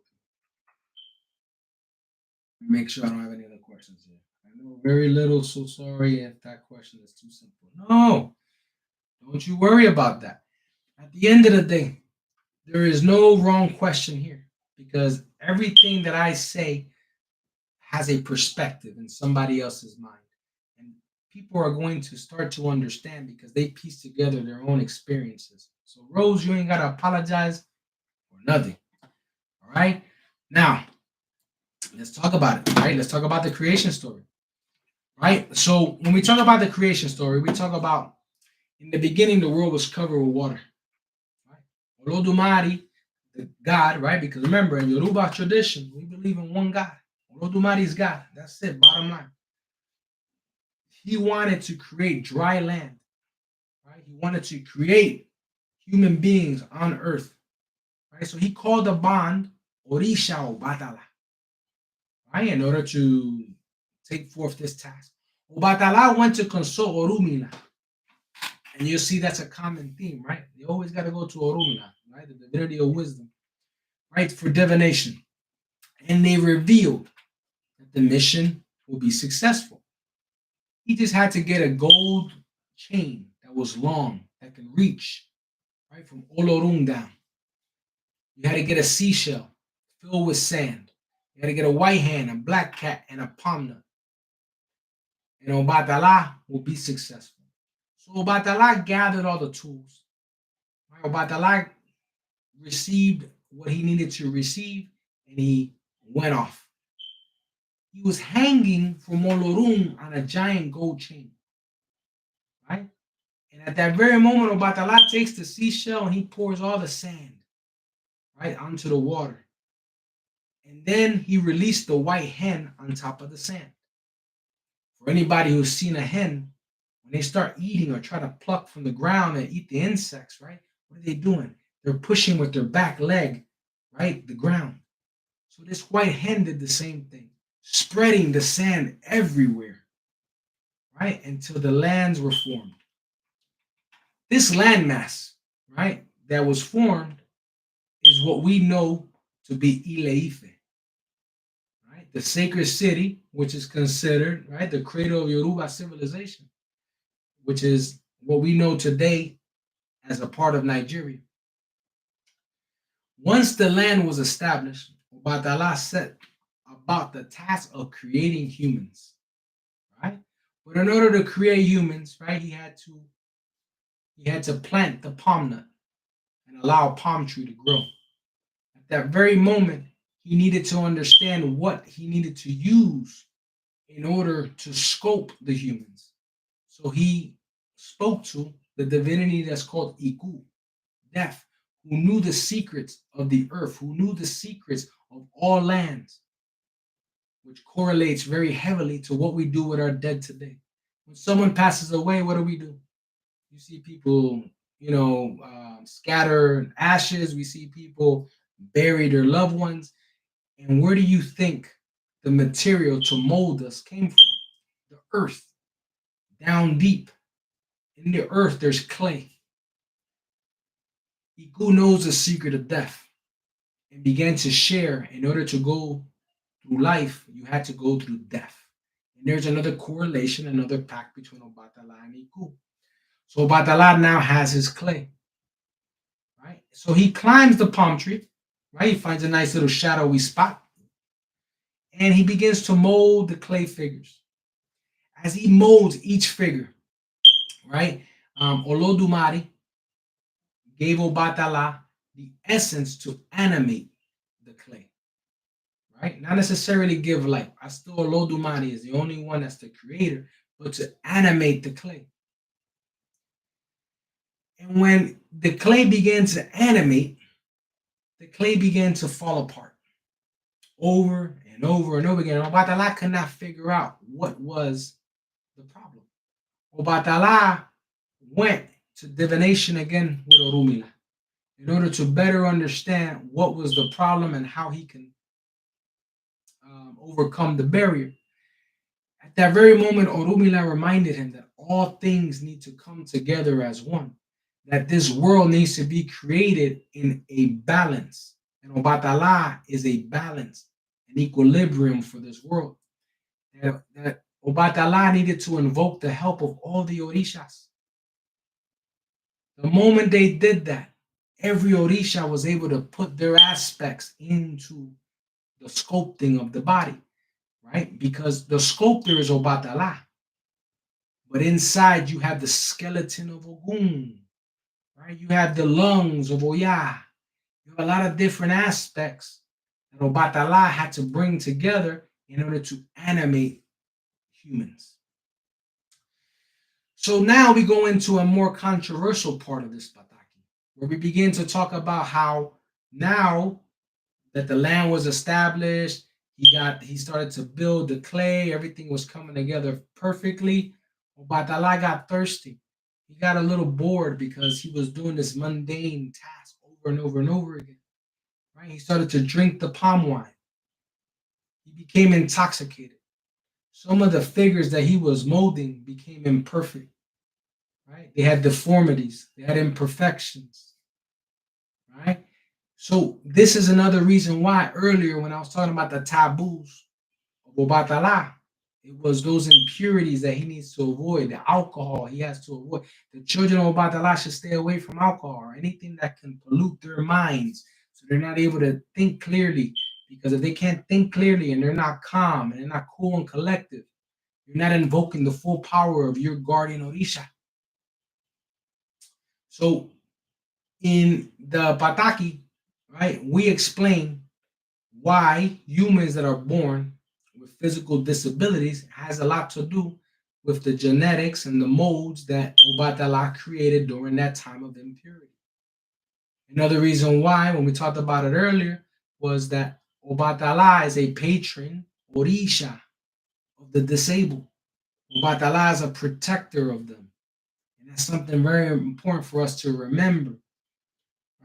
through. Make sure I don't have any other questions here. I know very little, so sorry if that question is too simple. No, don't you worry about that. At the end of the day, there is no wrong question here, because everything that I say has a perspective in somebody else's mind. And people are going to start to understand because they piece together their own experiences. So, Rose, you ain't got to apologize for nothing. All right. Now, let's talk about it. Right. Let's talk about the creation story. Right. So, when we talk about the creation story, we talk about in the beginning, the world was covered with water. Right. Olodumare, the God, right? Because remember, in Yoruba tradition, we believe in one God. Olodumare is God. That's it. Bottom line. He wanted to create dry land, right? He wanted to create human beings on earth, right? So he called the bond Orisha Obatala, right? In order to take forth this task. Obatala went to consult Orumila. And you see that's a common theme, right? They always got to go to Orumila, right? The divinity of wisdom, right? For divination. And they revealed that the mission will be successful. He just had to get a gold chain that was long, that can reach right from Olorun down. You had to get a seashell filled with sand. You had to get a white hand, a black cat, and a palm nut. And Obatala will be successful. So Obatala gathered all the tools. Right? Obatala received what he needed to receive, and he went off. He was hanging from Olorun on a giant gold chain. Right? And at that very moment, Obatala takes the seashell and he pours all the sand right, onto the water. And then he released the white hen on top of the sand. For anybody who's seen a hen, when they start eating or try to pluck from the ground and eat the insects, right? What are they doing? They're pushing with their back leg, right? The ground. So this white hen did the same thing, spreading the sand everywhere, right? Until the lands were formed. This landmass, right, that was formed is what we know to be Ile-Ife, right? The sacred city, which is considered, right, the cradle of Yoruba civilization, which is what we know today as a part of Nigeria. Once the land was established, Obatala set about the task of creating humans, right? But in order to create humans, right, he had to plant the palm nut and allow a palm tree to grow. At that very moment, he needed to understand what he needed to use in order to scope the humans. So he spoke to the divinity that's called Iku, death, who knew the secrets of the earth, who knew the secrets of all lands, which correlates very heavily to what we do with our dead today. When someone passes away, what do? You see people, scatter ashes. We see people bury their loved ones. And where do you think the material to mold us came from? The earth. Down deep in the earth, there's clay. Iku knows the secret of death and began to share. In order to go through life, you had to go through death. And there's another correlation, another pact between Obatala and Iku. So Obatala now has his clay, right? So he climbs the palm tree, right? He finds a nice little shadowy spot, and he begins to mold the clay figures. As he molds each figure, right? Olodumare gave Obatala the essence to animate the clay, right? Not necessarily give life. I still Olodumare is the only one that's the creator, but to animate the clay. And when the clay began to animate, the clay began to fall apart over and over and over again. Obatala could not figure out what was the problem. Obatala went to divination again with Orumila in order to better understand what was the problem and how he can overcome the barrier. At that very moment, Orumila reminded him that all things need to come together as one, that this world needs to be created in a balance. And Obatala is a balance, an equilibrium for this world. That Obatala needed to invoke the help of all the Orishas. The moment they did that, every Orisha was able to put their aspects into the sculpting of the body, right? Because the sculptor is Obatala. But inside you have the skeleton of Ogun, right? You have the lungs of Oya. You have a lot of different aspects that Obatala had to bring together in order to animate humans. So now we go into a more controversial part of this pataki, where we begin to talk about how now that the land was established, he started to build the clay, everything was coming together perfectly. Obatala got thirsty. He got a little bored because he was doing this mundane task over and over and over again. Right? He started to drink the palm wine. He became intoxicated. Some of the figures that he was molding became imperfect. Right? They had deformities, they had imperfections. Right? So this is another reason why earlier when I was talking about the taboos of Obatala, it was those impurities that he needs to avoid, the alcohol he has to avoid. The children of Obatala should stay away from alcohol or anything that can pollute their minds so they're not able to think clearly. Because if they can't think clearly and they're not calm and they're not cool and collective, you're not invoking the full power of your guardian Orisha. So in the Pataki, right, we explain why humans that are born with physical disabilities has a lot to do with the genetics and the molds that Obatala created during that time of impurity. Another reason why, when we talked about it earlier, was that Obatala is a patron, Orisha, of the disabled. Obatala is a protector of them. And that's something very important for us to remember.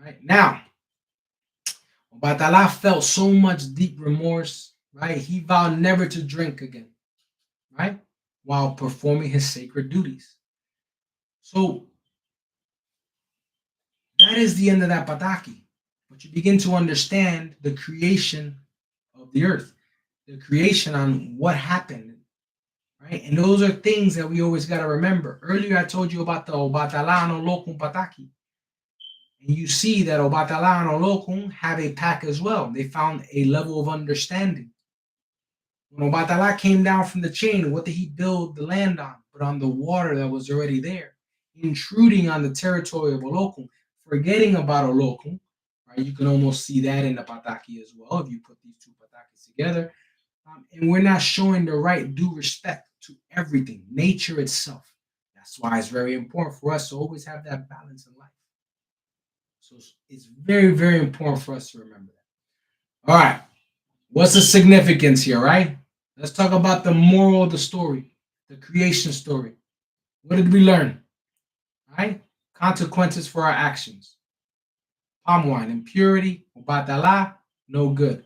Right? Now, Obatala felt so much deep remorse, right? He vowed never to drink again, right? While performing his sacred duties. So that is the end of that pataki. But you begin to understand the creation of the earth, the creation on what happened, right? And those are things that we always got to remember. Earlier, I told you about the Obatala no Lokun pataki. And you see that Obatala and Olokun have a pack as well. They found a level of understanding. When Obatala came down from the chain, what did he build the land on? But on the water that was already there, intruding on the territory of Olokun, forgetting about Olokun. Right? You can almost see that in the Pataki as well if you put these two Patakis together. And we're not showing the right due respect to everything, nature itself. That's why it's very important for us to always have that balance in life. So it's very, very important for us to remember that. All right. What's the significance here, right? Let's talk about the moral of the story, the creation story. What did we learn? Right? Consequences for our actions. Palm wine, impurity, batala, no good.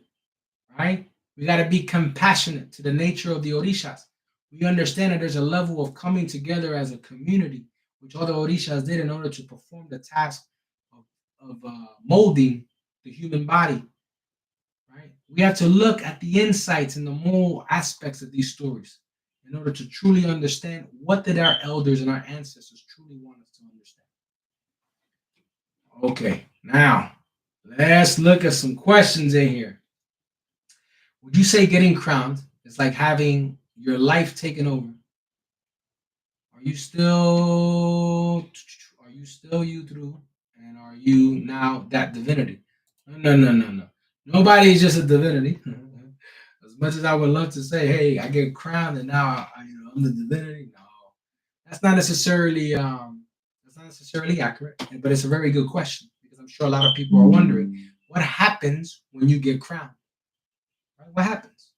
Right? We got to be compassionate to the nature of the Orishas. We understand that there's a level of coming together as a community, which all the Orishas did in order to perform the task of molding the human body. Right? We have to look at the insights and the moral aspects of these stories in order to truly understand what did our elders and our ancestors truly want us to understand. Okay, now let's look at some questions in here. Would you say getting crowned is like having your life taken over? Are you still you through? And are you now that divinity? No, no, no, no. Nobody is just a divinity. As much as I would love to say, hey, I get crowned and now I'm the divinity. No, that's not necessarily accurate. But it's a very good question because I'm sure a lot of people are wondering what happens when you get crowned. Right? What happens?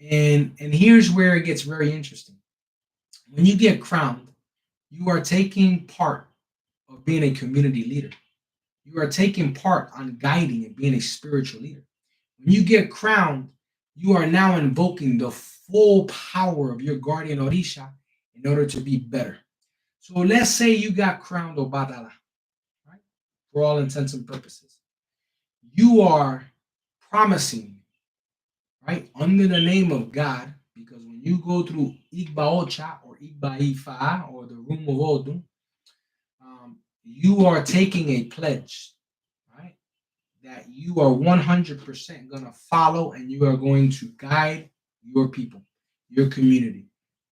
And here's where it gets very interesting. When you get crowned, you are taking part of being a community leader. You are taking part on guiding and being a spiritual leader. When you get crowned, you are now invoking the full power of your guardian Orisha in order to be better. So let's say you got crowned Obatala, right? For all intents and purposes. You are promising, right, under the name of God, because when you go through Igba Ocha or Igba Ifa or the room of Odun, you are taking a pledge, right? That you are 100% going to follow and you are going to guide your people, your community,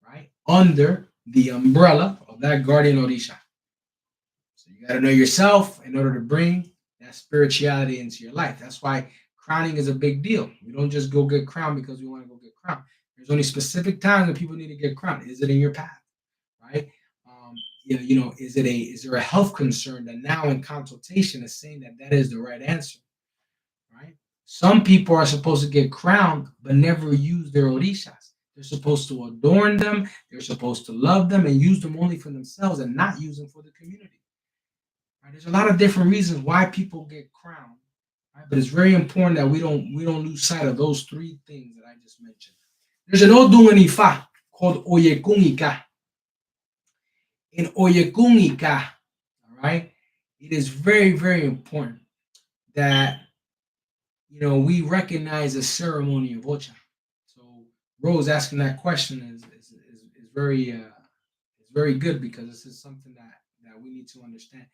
right? Under the umbrella of that guardian Orisha. So you got to know yourself in order to bring that spirituality into your life. That's why crowning is a big deal. We don't just go get crowned because we want to go get crowned. There's only specific times when people need to get crowned. Is it in your path, right? Is there a health concern that now in consultation is saying that that is the right answer, right? Some people are supposed to get crowned but never use their orishas. They're supposed to adorn them. They're supposed to love them and use them only for themselves and not use them for the community. Right? There's a lot of different reasons why people get crowned, right? But it's very important that we don't lose sight of those three things that I just mentioned. There's an Odun and Ifa called Oyekungika. In Oyekungika, all right, it is very, very important that we recognize the ceremony of Ocha. So Rose asking that question is very good because this is something that we need to understand.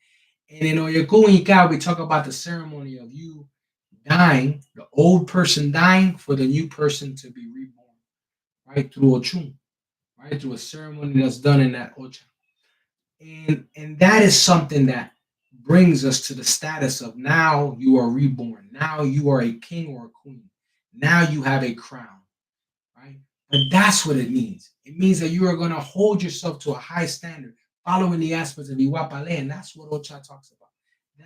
And in Oyekungika, we talk about the ceremony of you dying, the old person dying for the new person to be reborn, right? Through Ochun, right? Through a ceremony that's done in that Ocha. And that is something that brings us to the status of now you are reborn. Now you are a king or a queen. Now you have a crown, right? But that's what it means. It means that you are going to hold yourself to a high standard, following the aspects of Iwapale, and that's what Ocha talks about.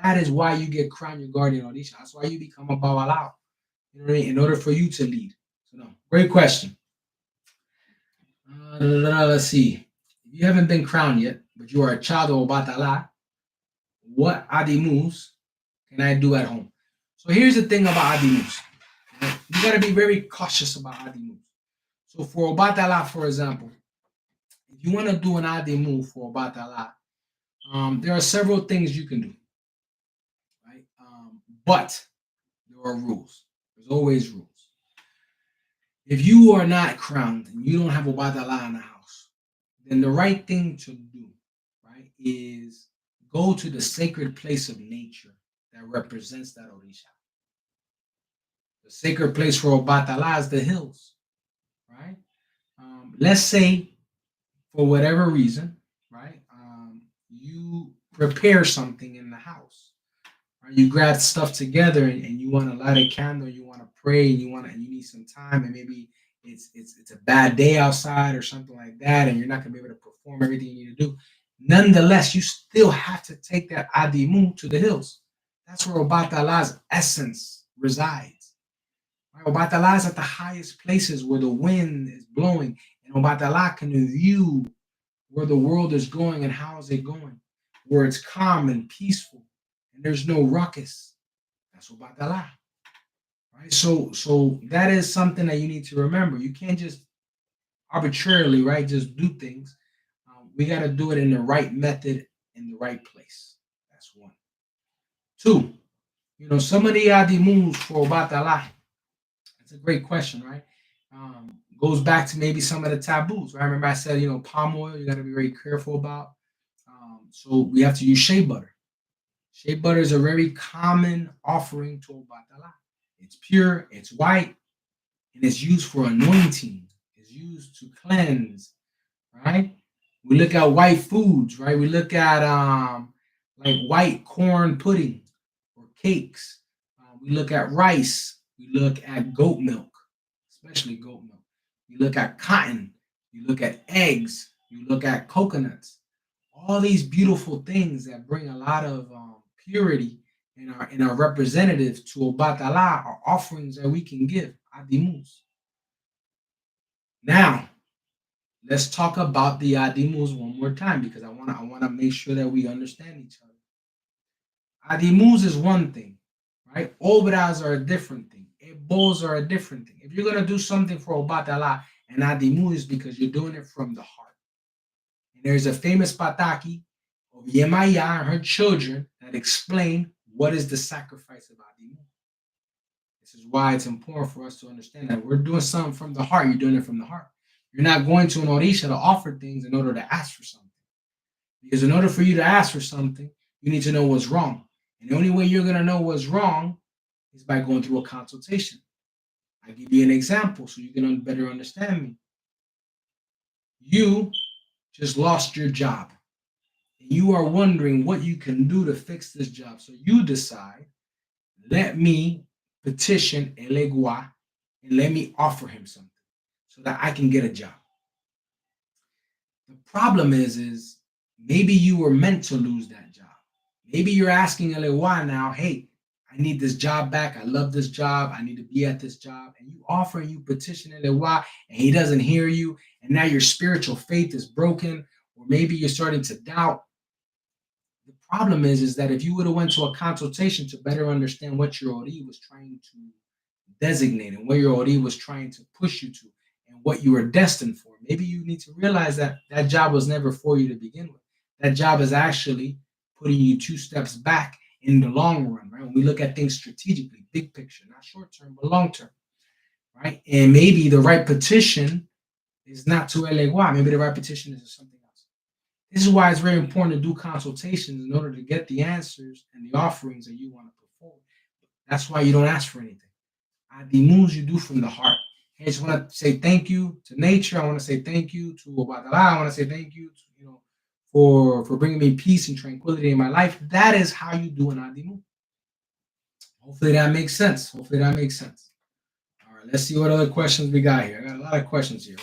That is why you get crowned your guardian Odisha. That's why you become a Babalawo. You know what I mean? In order for you to lead. So no, great question. Let's see. If you haven't been crowned yet, but you are a child of Obatala, what Adimus can I do at home? So here's the thing about Adimus. You got to be very cautious about Adimus. So for Obatala, for example, if you want to do an Adimu for Obatala, there are several things you can do, right? But there are rules. There's always rules. If you are not crowned and you don't have Obatala in the house, then the right thing to do, right, is go to the sacred place of nature that represents that Orisha. The sacred place for Obatala is the hills, right? Let's say, for whatever reason, right, you prepare something in the house. Right? You grab stuff together and you want to light a candle, you want to pray, and and you need some time, and maybe it's a bad day outside or something like that, and you're not gonna be able to perform everything you need to do. Nonetheless, you still have to take that adimu to the hills. That's where Obatala's essence resides. Right? Obatala is at the highest places where the wind is blowing, and Obatala can view where the world is going and how is it going, where it's calm and peaceful and there's no ruckus. That's Obatala. Right? So that is something that you need to remember. You can't just arbitrarily, right, just do things. We got to do it in the right method in the right place. That's one. Two, some of the adi moves for Obatala. That's a great question, right? Goes back to maybe some of the taboos, right? Remember I said, palm oil, you got to be very careful about. So we have to use shea butter. Shea butter is a very common offering to Obatala. It's pure, it's white, and it's used for anointing. It's used to cleanse, right? We look at white foods, right? We look at like white corn pudding or cakes. We look at rice. We look at goat milk, especially goat milk. You look at cotton. You look at eggs. You look at coconuts. All these beautiful things that bring a lot of purity in our representative to Obatala are offerings that we can give Adimus. Now, let's talk about the Adimus one more time because I want to make sure that we understand each other. Adimus is one thing, right? Obras are a different thing. Ebos are a different thing. If you're gonna do something for Obatala and Adimu is because you're doing it from the heart. And there's a famous pataki of Yemaya and her children that explain what is the sacrifice of Adimu. This is why it's important for us to understand that we're doing something from the heart. You're doing it from the heart. You're not going to an Orisha to offer things in order to ask for something. Because in order for you to ask for something, you need to know what's wrong. And the only way you're going to know what's wrong is by going through a consultation. I'll give you an example so you can better understand me. You just lost your job. And you are wondering what you can do to fix this job. So you decide, let me petition Elegua and let me offer him something so that I can get a job. The problem is maybe you were meant to lose that job. Maybe you're asking Elegua now, hey, I need this job back. I love this job. I need to be at this job. And you offer and you petition Elegua and he doesn't hear you. And now your spiritual faith is broken, or maybe you're starting to doubt. The problem is that if you would have went to a consultation to better understand what your Ori was trying to designate and where your Ori was trying to push you to and what you were destined for, maybe you need to realize that that job was never for you to begin with. That job is actually putting you two steps back in the long run, right? When we look at things strategically, big picture, not short term, but long term, right? And maybe the right petition is not to Elegua. Maybe the right petition is to something else. This is why it's very important to do consultations in order to get the answers and the offerings that you want to put forward. That's why you don't ask for anything. The moves you do from the heart. I just want to say thank you to nature. I want to say thank you to Obatala. I want to say thank you to, for bringing me peace and tranquility in my life. That is how you do an Adimu. Hopefully that makes sense. All right, let's see what other questions we got here. I got a lot of questions here.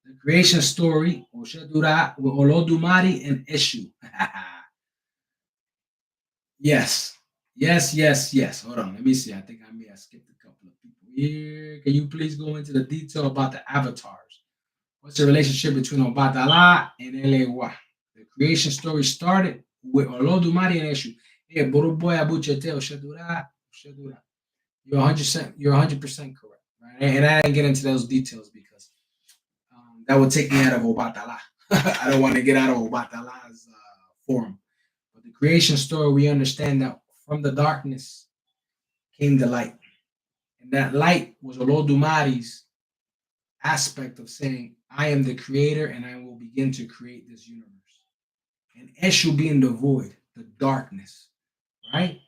The creation story, Oshedura, Olodumare, and Eshu. Yes. Yes, yes, yes. Hold on. Let me see. I think I may have skipped a couple of people here. Can you please go into the detail about the avatars? What's the relationship between Obatala and Elewa? The creation story started with Olodumare and Eshu. Hey, Boroboy Abuchete Oshadura, Oshadura. You're 100% correct. Right? And I didn't get into those details because that would take me out of Obatala. I don't want to get out of Obatala's form. But the creation story, we understand that from the darkness came the light. And that light was Olodumare's aspect of saying, I am the creator and I will begin to create this universe. And Eshu being the void, the darkness, right?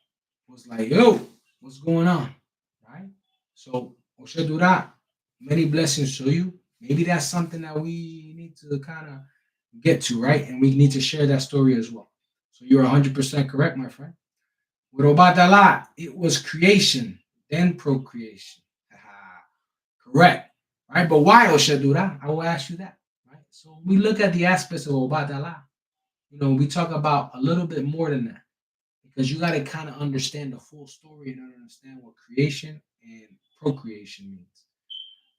Was like, yo, what's going on? Right? So, Oshedura, many blessings to you. Maybe that's something that we need to kind of get to, right? And we need to share that story as well. So, you're 100% correct, my friend. With Obatala, it was creation, then procreation. Correct. Right? But why Oshedura? I will ask you that. Right? So, we look at the aspects of Obatala. We talk about a little bit more than that because you got to kind of understand the full story and understand what creation and procreation means.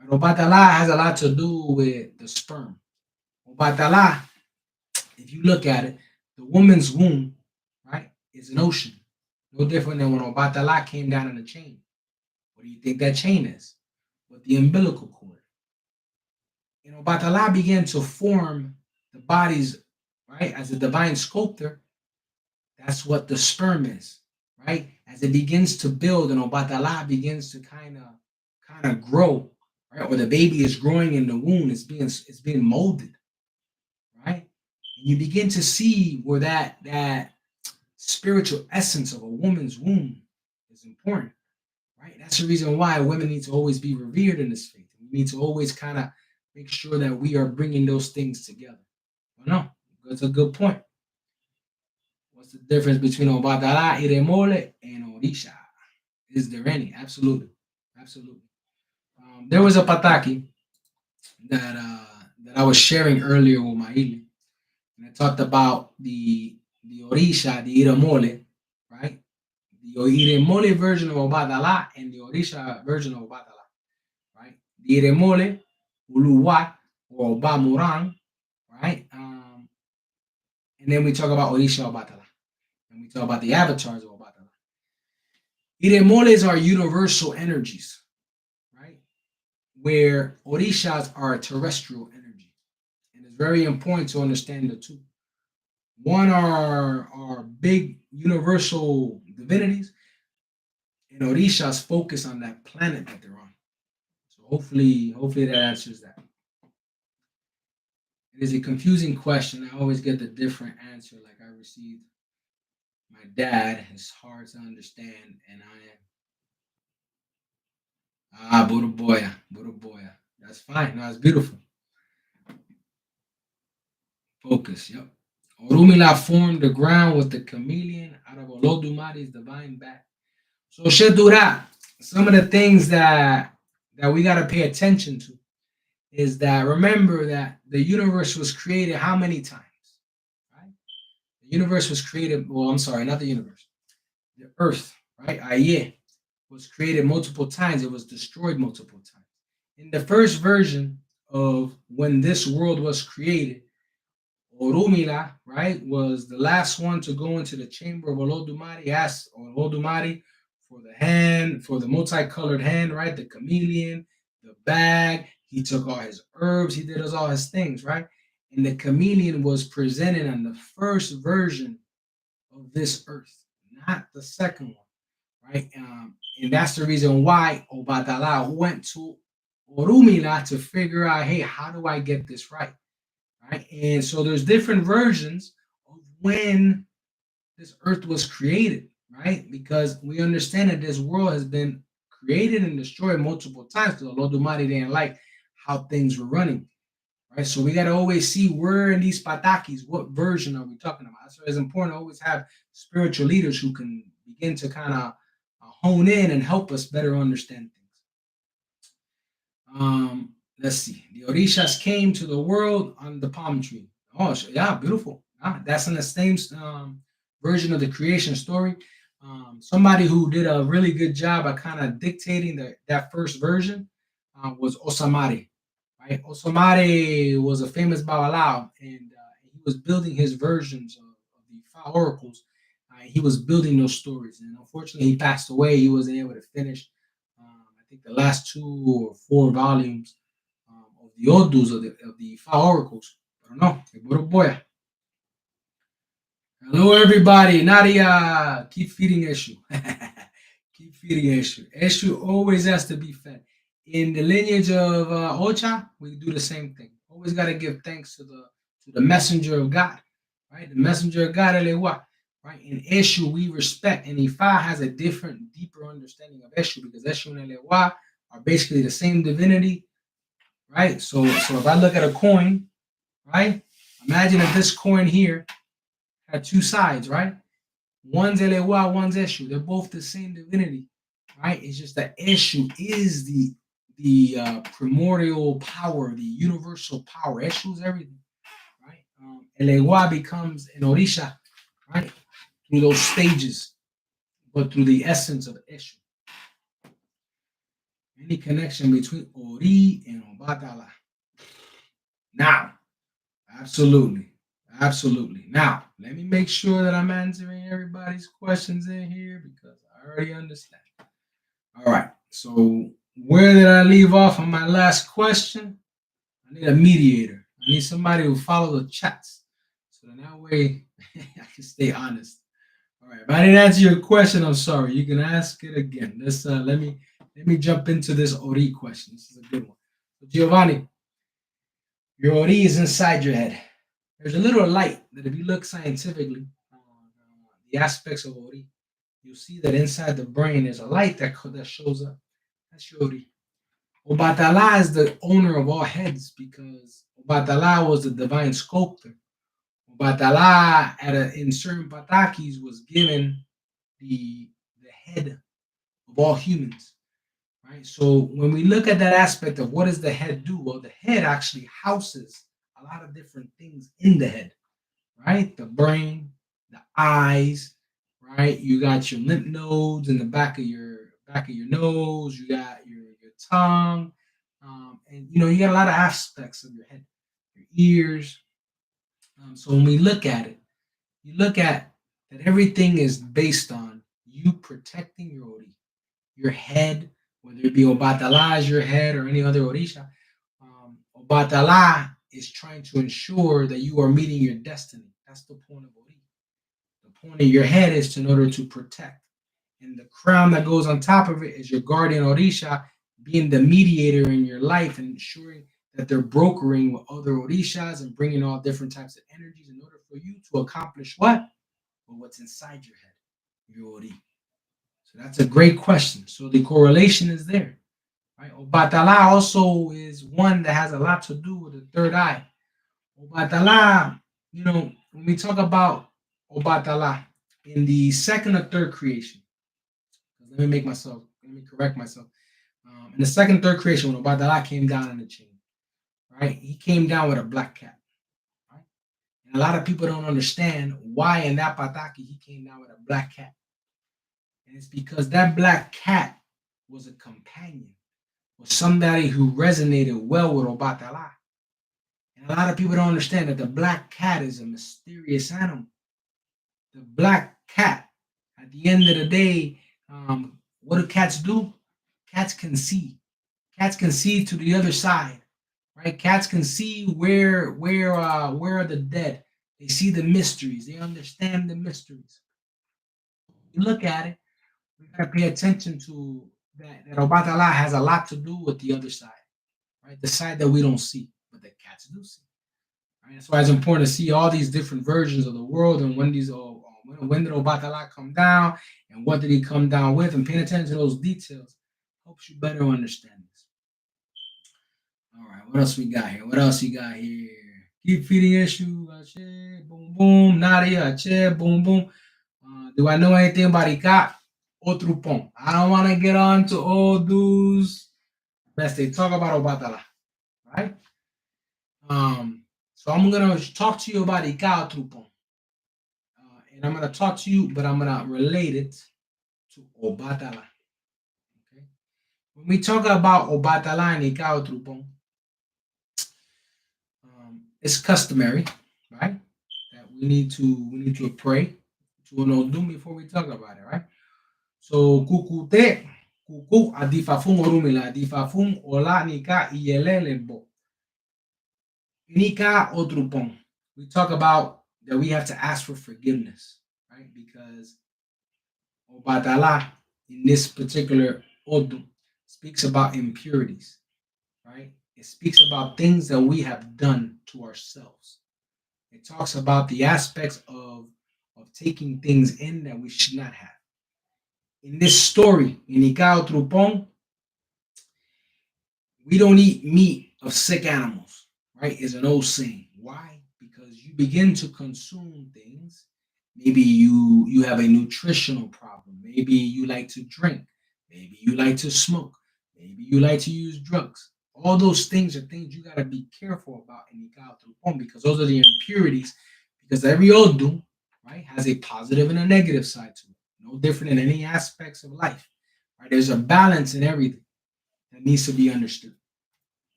Right? Obatala has a lot to do with the sperm. Obatala, if you look at it, the woman's womb, right, is an ocean. No different than when Obatala came down in a chain. What do you think that chain is? With the umbilical cord. And Obatala began to form the bodies, right, as a divine sculptor. That's what the sperm is, right? As it begins to build and Obatala begins to kind of grow, right? Or the baby is growing in the womb, it's being molded, right? And you begin to see where that spiritual essence of a woman's womb is important, right? That's the reason why women need to always be revered in this faith. We need to always kind of make sure that we are bringing those things together. But no, that's a good point. What's the difference between Obatala, Iremole, and Orisha? Is there any? Absolutely. Absolutely. There was a pataki that I was sharing earlier with Maili, and I talked about the Orisha, the Iremole, right? The Iremole version of Obatala and the Orisha version of Obatala, right? The Iremole, Uluwa, or Obamurang, right? And then we talk about Orisha Obatala, and we talk about the avatars of Obatala. Iremoles are universal energies, right? Where orishas are a terrestrial energy. And it's very important to understand the two. One are big universal divinities, and orishas focus on that planet that they're on. So hopefully that answers that. It is a confusing question. I always get the different answer like I received my dad. It's hard to understand, and I am Buruboya, Buruboya. That's fine. No, it's beautiful. Focus. Yep. Orumila formed the ground with the chameleon out of Olodumare's divine back. So Shedura, some of the things that we gotta pay attention to is that remember that the universe was created how many times? Right? The universe was created. Well, I'm sorry, not the universe. The Earth, right? Aye, was created multiple times. It was destroyed multiple times. In the first version of when this world was created, Orumila, right, was the last one to go into the chamber of Olodumare. He asked Olodumare for the hand, for the multicolored hand, right, the chameleon, the bag. He took all his herbs. He did all his things, right? And the chameleon was presented on the first version of this earth, not the second one, right? And that's the reason why Obatala went to Orumila to figure out, hey, how do I get this right? Right? And so there's different versions of when this earth was created, right? Because we understand that this world has been created and destroyed multiple times because Olodumare didn't like how things were running, right? So we got to always see where in these patakis, what version are we talking about? So it's important to always have spiritual leaders who can begin to kind of hone in and help us better understand things. Let's see. The Orishas came to the world on the palm tree. Oh, yeah, beautiful. That's in the same version of the creation story. Somebody who did a really good job at kind of dictating that first version was Osamari. Right, Osamari was a famous Babalawo, and he was building his versions of the five oracles. He was building those stories, and unfortunately, he passed away. He wasn't able to finish. I think the last 2 or 4 volumes of the Odus of the five oracles. I don't know. Boy. Hello, everybody. Nadia, keep feeding Eshu. Keep feeding Eshu. Eshu always has to be fed. In the lineage of Ocha, we do the same thing. Always got to give thanks to the messenger of God, right? The messenger of God, Elewa, right? In Eshu, we respect, and Ifa has a different, deeper understanding of Eshu because Eshu and Elewa are basically the same divinity, right? So if I look at a coin, right? Imagine if this coin here had 2 sides, right? One's Elewa, one's Eshu. They're both the same divinity, right? It's just that Eshu is the primordial power, the universal power. Eshu is everything, right? Elewa becomes an Orisha, right? Through those stages, but through the essence of Eshu. Any connection between Ori and Obatala? Now, absolutely. Absolutely. Now, let me make sure that I'm answering everybody's questions in here because I already understand. All right. So, where did I leave off on my last question? I need a mediator. I need somebody who follow the chats. So that way I can stay honest. All right. If I didn't answer your question, I'm sorry. You can ask it again. Let's let me jump into this Ori question. This is a good one. So Giovanni, your Ori is inside your head. There's a little light that if you look scientifically on the aspects of Ori, you'll see that inside the brain there's a light that shows up. That's your Ori. Obatala is the owner of all heads because Obatala was the divine sculptor. Obatala in certain patakis was given the head of all humans. Right. So when we look at that aspect of what does the head do? Well, the head actually houses a lot of different things in the head, right? The brain, the eyes, right? You got your lymph nodes in the back of your nose. You got your tongue, and you got a lot of aspects of your head, your ears. So when we look at it, you look at that everything is based on you protecting your head, whether it be Obatala as your head or any other Orisha. Obatala is trying to ensure that you are meeting your destiny. That's the point of Ori. The point of your head is in order to protect. And the crown that goes on top of it is your guardian Orisha being the mediator in your life and ensuring that they're brokering with other Orishas and bringing all different types of energies in order for you to accomplish what? Well, what's inside your head, your Ori. So that's a great question. So the correlation is there. Right? Obatala also is one that has a lot to do with the third eye. Obatala, when we talk about Obatala in the second or third creation, let me correct myself. In the second, third creation, when Obatala came down in the chain, right? He came down with a black cat, right? And a lot of people don't understand why in that pataki he came down with a black cat. And it's because that black cat was a companion, was somebody who resonated well with Obatala. And a lot of people don't understand that the black cat is a mysterious animal. The black cat, at the end of the day, what do cats do? Cats can see. Cats can see to the other side, right? Cats can see where are the dead. They see the mysteries. They understand the mysteries. You look at it, we gotta pay attention to that Obatala has a lot to do with the other side, right? The side that we don't see, but the cats do see. Right? That's why it's important to see all these different versions of the world and when did Obatala come down and what did he come down with, and paying attention to those details helps you better understand this. All right, what else we got here? What else you got here? Keep feeding issue. Boom, boom. Nadia, boom, boom. Do I know anything about Ikat? Otrupon. I don't want to get on to all those. Best they talk about Obatala, right? So I'm gonna talk to you about Ikat Otrupon. And I'm going to talk to you, but I'm going to relate it to Obatala. Okay? When we talk about Obatala and Ikaw Trupong, it's customary, right? That we need to pray to an doom before we talk about it, right? So kukute kuku adifafung orumila adifafung ola nika iyelele bo nika otrupong. We talk about that we have to ask for forgiveness, right? Because Obatala in this particular odum speaks about impurities, right? It speaks about things that we have done to ourselves. It talks about the aspects of taking things in that we should not have. In this story, in Ikaw Trupong, we don't eat meat of sick animals, right? Is an old saying. Why? Because you begin to consume things. Maybe you have a nutritional problem. Maybe you like to drink. Maybe you like to smoke. Maybe you like to use drugs. All those things are things you gotta be careful about in Ikaw Trupong because those are the impurities. Because every odum, right, has a positive and a negative side to it. No different in any aspects of life. Right? There's a balance in everything that needs to be understood.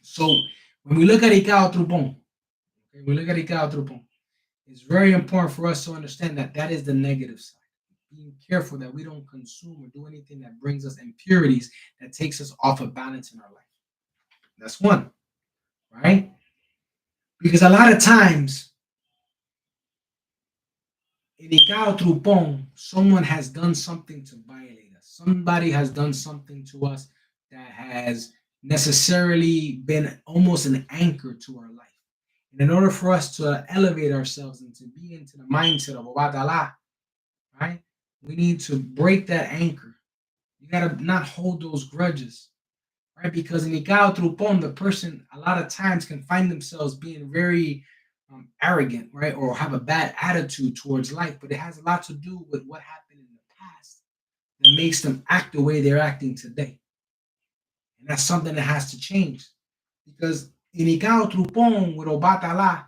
So when we look at Ikaw Trupong, okay, we look at Ikaw Trupong, it's very important for us to understand that that is the negative side. Being careful that we don't consume or do anything that brings us impurities that takes us off of balance in our life. That's one, right? Because a lot of times in Ikaw Trupong, someone has done something to violate us. Somebody has done something to us that has necessarily been almost an anchor to our life. And in order for us to elevate ourselves and to be into the mindset of Obatala, right, we need to break that anchor. You got to not hold those grudges, right? Because in Ikaw Trupon, the person a lot of times can find themselves being very arrogant, right? Or have a bad attitude towards life, but it has a lot to do with what happened in the past that makes them act the way they're acting today. And that's something that has to change. Because in Ikaw Trupon with Obatala,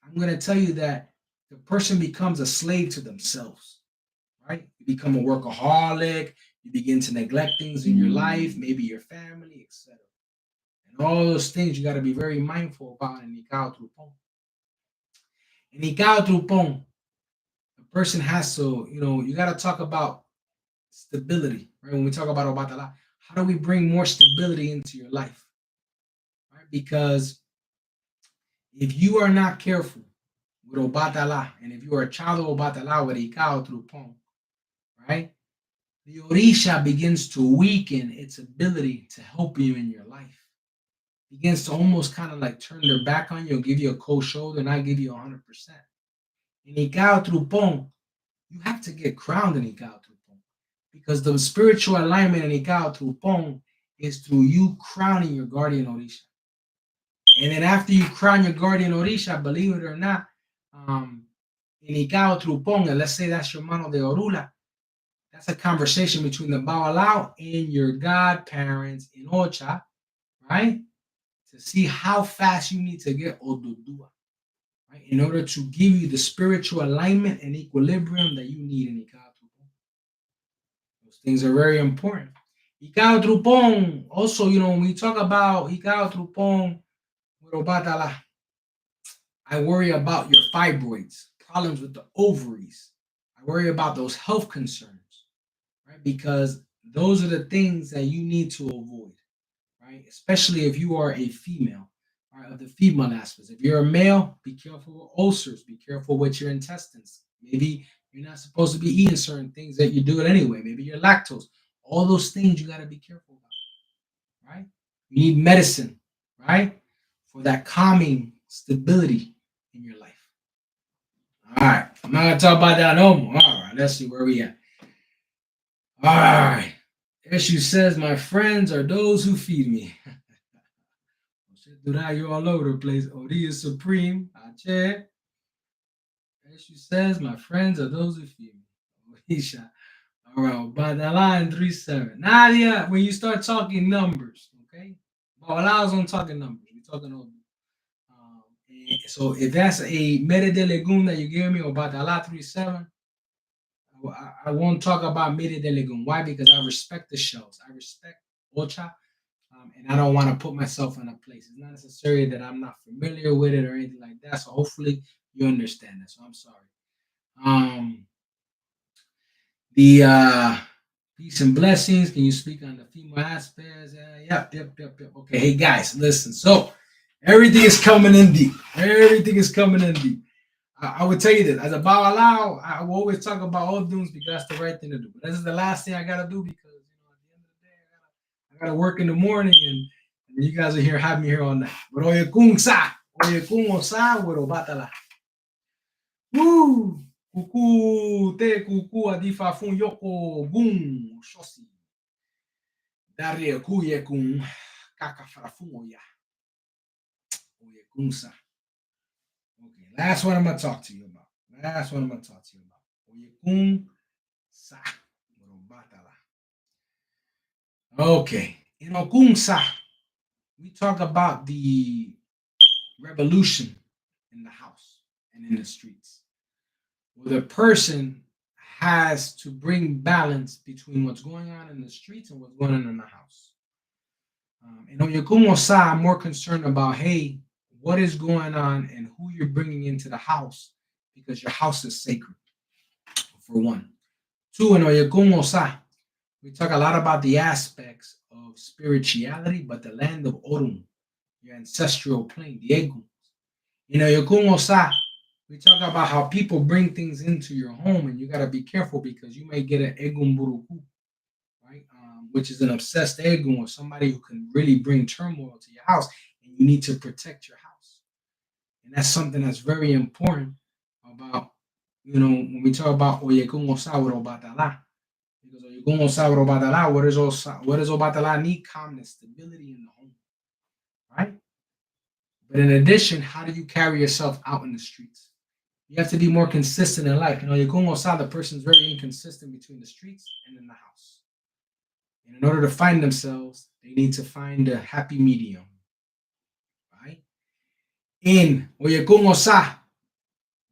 I'm going to tell you that the person becomes a slave to themselves, right? You become a workaholic, you begin to neglect things in your life, maybe your family, etc. And all those things you got to be very mindful about in Ikaw Trupon. In Ikaw Trupon, the person has to, you got to talk about stability, right? When we talk about Obatala, how do we bring more stability into your life, right? Because if you are not careful with Obatala, and if you are a child of Obatala with Ikaw Trupon, right? The Orisha begins to weaken its ability to help you in your life. Begins to almost kind of like turn their back on you and give you a cold shoulder and not give you 100%. In Ikaw Trupon, you have to get crowned in Ikaw Trupon because the spiritual alignment in Ikaw Trupon is through you crowning your guardian Orisha. And then after you crown your guardian Orisha, believe it or not, in Ikaw Trupon, and let's say that's your mano de Orula, that's a conversation between the Babalawo and your godparents in Ocha, right? To see how fast you need to get Odudua, right? In order to give you the spiritual alignment and equilibrium that you need in Ikaw Trupong. Those things are very important. Ikaw Trupong, also, when we talk about Ikaw Trupong with Obatala, I worry about your fibroids, problems with the ovaries. I worry about those health concerns, right? Because those are the things that you need to avoid, right? Especially if you are a female, right? Of the female aspects. If you're a male, be careful with ulcers. Be careful with your intestines. Maybe you're not supposed to be eating certain things that you do it anyway. Maybe you're lactose. All those things you got to be careful about, right? You need medicine, right? For that calming stability in your life. All right. I'm not going to talk about that no more. All right. Let's see where we at. All right. Issue says, my friends are those who feed me. You're all over the place. Odi is supreme. Ache. Issue says, my friends are those who feed me. Odisha. All right. By the line 3-7. Nadia, when you start talking numbers, okay? Well, I was on talking numbers. We're talking over. So if that's a meta de legume that you gave me about the lot 3-7, I won't talk about mire de legume. Why? Because I respect the shells. I respect ocha, and I don't want to put myself in a place. It's not necessarily that I'm not familiar with it or anything like that. So hopefully you understand that. So I'm sorry. Um, the peace and blessings. Can you speak on the female aspects? Yep. Okay, hey guys, listen. So everything is coming in deep. Everything is coming in deep. I would tell you this as a Babalawo, I will always talk about all things because that's the right thing to do. But this is the last thing I gotta do because at the end of the day, I gotta work in the morning and you guys are here having me here all night. But oye kung sa, with Obatala. Woo! Kuku te kuku adifa fun yoko gun shosi. Daria kuye kun kaka farafun oya. Oye kung sa. Okay, last one I'm gonna talk to you about. Oye kung sa. Okay, in Okunsa, we talk about the revolution in the house and in the streets, where the person has to bring balance between what's going on in the streets and what's going on in the house. In Oyakumosa, I'm more concerned about, hey, what is going on and who you're bringing into the house because your house is sacred, for one. Two, in Oyakumosa, we talk a lot about the aspects of spirituality, but the land of Orun, your ancestral plane, the Egun. You know, Yokumosa, we talk about how people bring things into your home, and you got to be careful because you may get an Egun Buruku, right? Which is an obsessed Egun or somebody who can really bring turmoil to your house, and you need to protect your house. And that's something that's very important about, when we talk about Oyekumosa with Obatala. Because Oyekumosa with Obatala, what does Obatala need? Calmness, stability in the home, right? But in addition, how do you carry yourself out in the streets? You have to be more consistent in life. You're going outside, the person's very inconsistent between the streets and in the house. And in order to find themselves, they need to find a happy medium. Right? In Oyekungosa,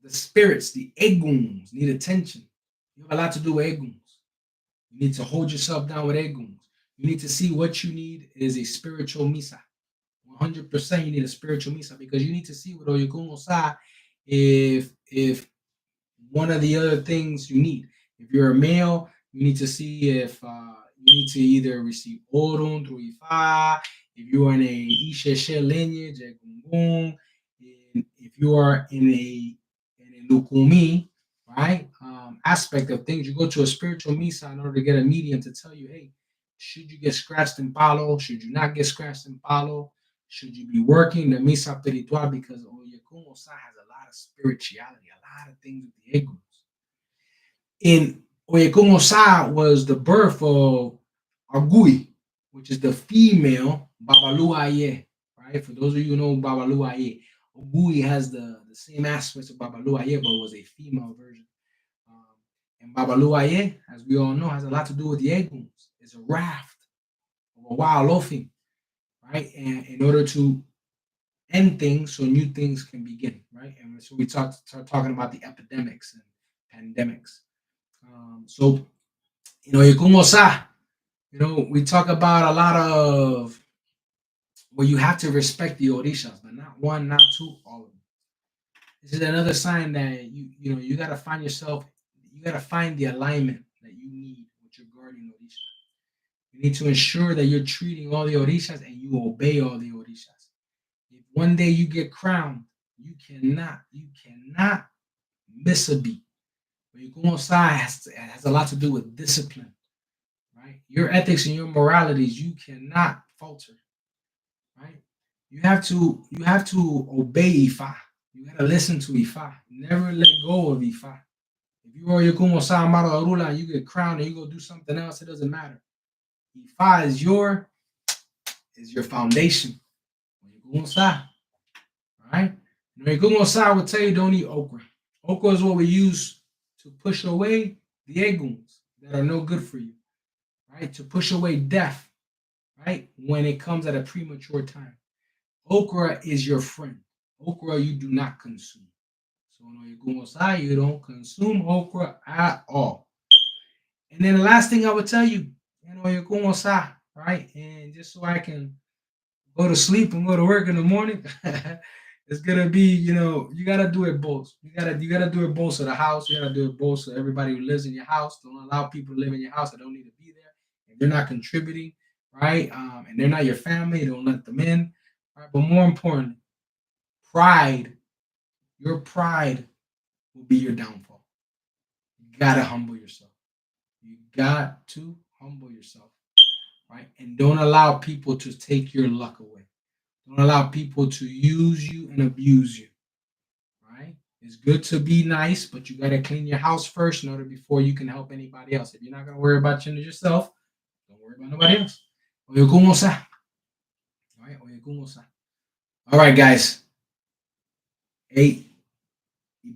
the spirits, the eguns, need attention. You have a lot to do with eguns. You need to hold yourself down with eguns. You need to see what you need is a spiritual misa. 100% you need a spiritual misa because you need to see with Oyekungosa if one of the other things you need. If you're a male, you need to see if you need to either receive Orun through Ifa, if you are in a Isheshe lineage, if you are in a Lukumi, right, aspect of things, you go to a spiritual misa in order to get a medium to tell you, hey, should you get scratched in palo? Should you not get scratched in palo? Should you be working the misa espiritual? Because Oyekun Osa has a lot of spirituality, a lot of things with the eguns. In Oyekun Osa was the birth of Argui, which is the female Babaluaye, right? For those of you who know Babaluaye, Ogui has the same aspects of Babaluaye, but was a female version. And Babaluaye, as we all know, has a lot to do with the eguns. It's a raft of a wild loafing, right? And in order to end things so new things can begin, right? And so we start talking about the epidemics and pandemics. So, we talk about a lot of you have to respect the orishas, but not one, not two, all of them. This is another sign that you gotta find yourself, you gotta find the alignment that you need with your guardian orisha. You need to ensure that you're treating all the orishas and you obey all the orishas. If one day you get crowned, you cannot miss a beat. But Yukumo has a lot to do with discipline, right? Your ethics and your moralities, you cannot falter, right? You have to obey Ifa. You gotta listen to Ifa. Never let go of Ifa. If you are Yukumo Amaro Arula and you get crowned and you go do something else, it doesn't matter. Ifa is your foundation. Right? Yukumo will tell you don't eat okra. Okra is what we use to push away the eguns that are no good for you, right? To push away death, right? When it comes at a premature time. Okra is your friend. Okra you do not consume. So you don't consume okra at all. And then the last thing I would tell you, como sa, right? And just so I can go to sleep and go to work in the morning, it's gonna be, you gotta do it both. You gotta do it both of the house. You gotta do it both so everybody who lives in your house. Don't allow people to live in your house that don't need to be there. If they're not contributing, right? And they're not your family, don't let them in. Right. But more importantly, pride, your pride will be your downfall. You gotta humble yourself. You got to humble yourself, right? And don't allow people to take your luck away. Don't allow people to use you and abuse you, right? It's good to be nice, but you got to clean your house first in order before you can help anybody else. If you're not going to worry about yourself, don't worry about nobody else. Oye, ¿cómo está? Oye, ¿cómo está? All right, guys. Hey,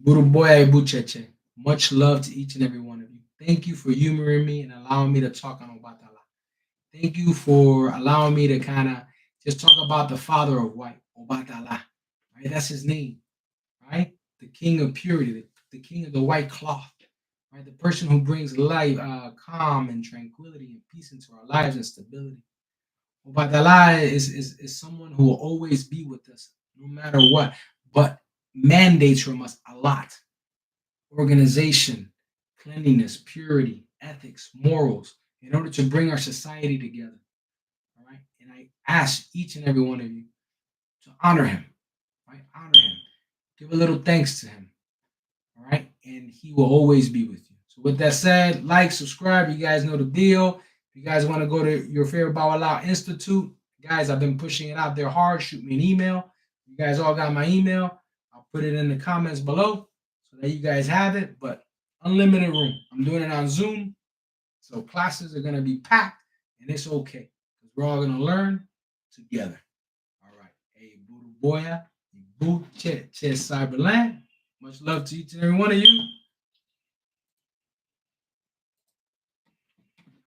Buruboya Ibucheche. Much love to each and every one of you. Thank you for humoring me and allowing me to talk on Obatala. Thank you for allowing me to kind of just talk about the father of white, Obatala. Right? That's his name, right? The king of purity, the king of the white cloth, right? The person who brings life, calm and tranquility and peace into our lives and stability. Obatala is someone who will always be with us, no matter what, but mandates from us a lot: organization, cleanliness, purity, ethics, morals, in order to bring our society together. All right. And I ask each and every one of you to honor him, right? Honor him. Give a little thanks to him. All right. And he will always be with you. So, with that said, like, subscribe. You guys know the deal. If you guys want to go to your favorite Babalawo Institute, guys, I've been pushing it out there hard. Shoot me an email. You guys all got my email. I'll put it in the comments below so that you guys have it. But unlimited room. I'm doing it on Zoom. So classes are going to be packed, and it's okay because we're all going to learn together. All right. Hey, Buruboya, Buche, Cyberland. Much love to each and every one of you.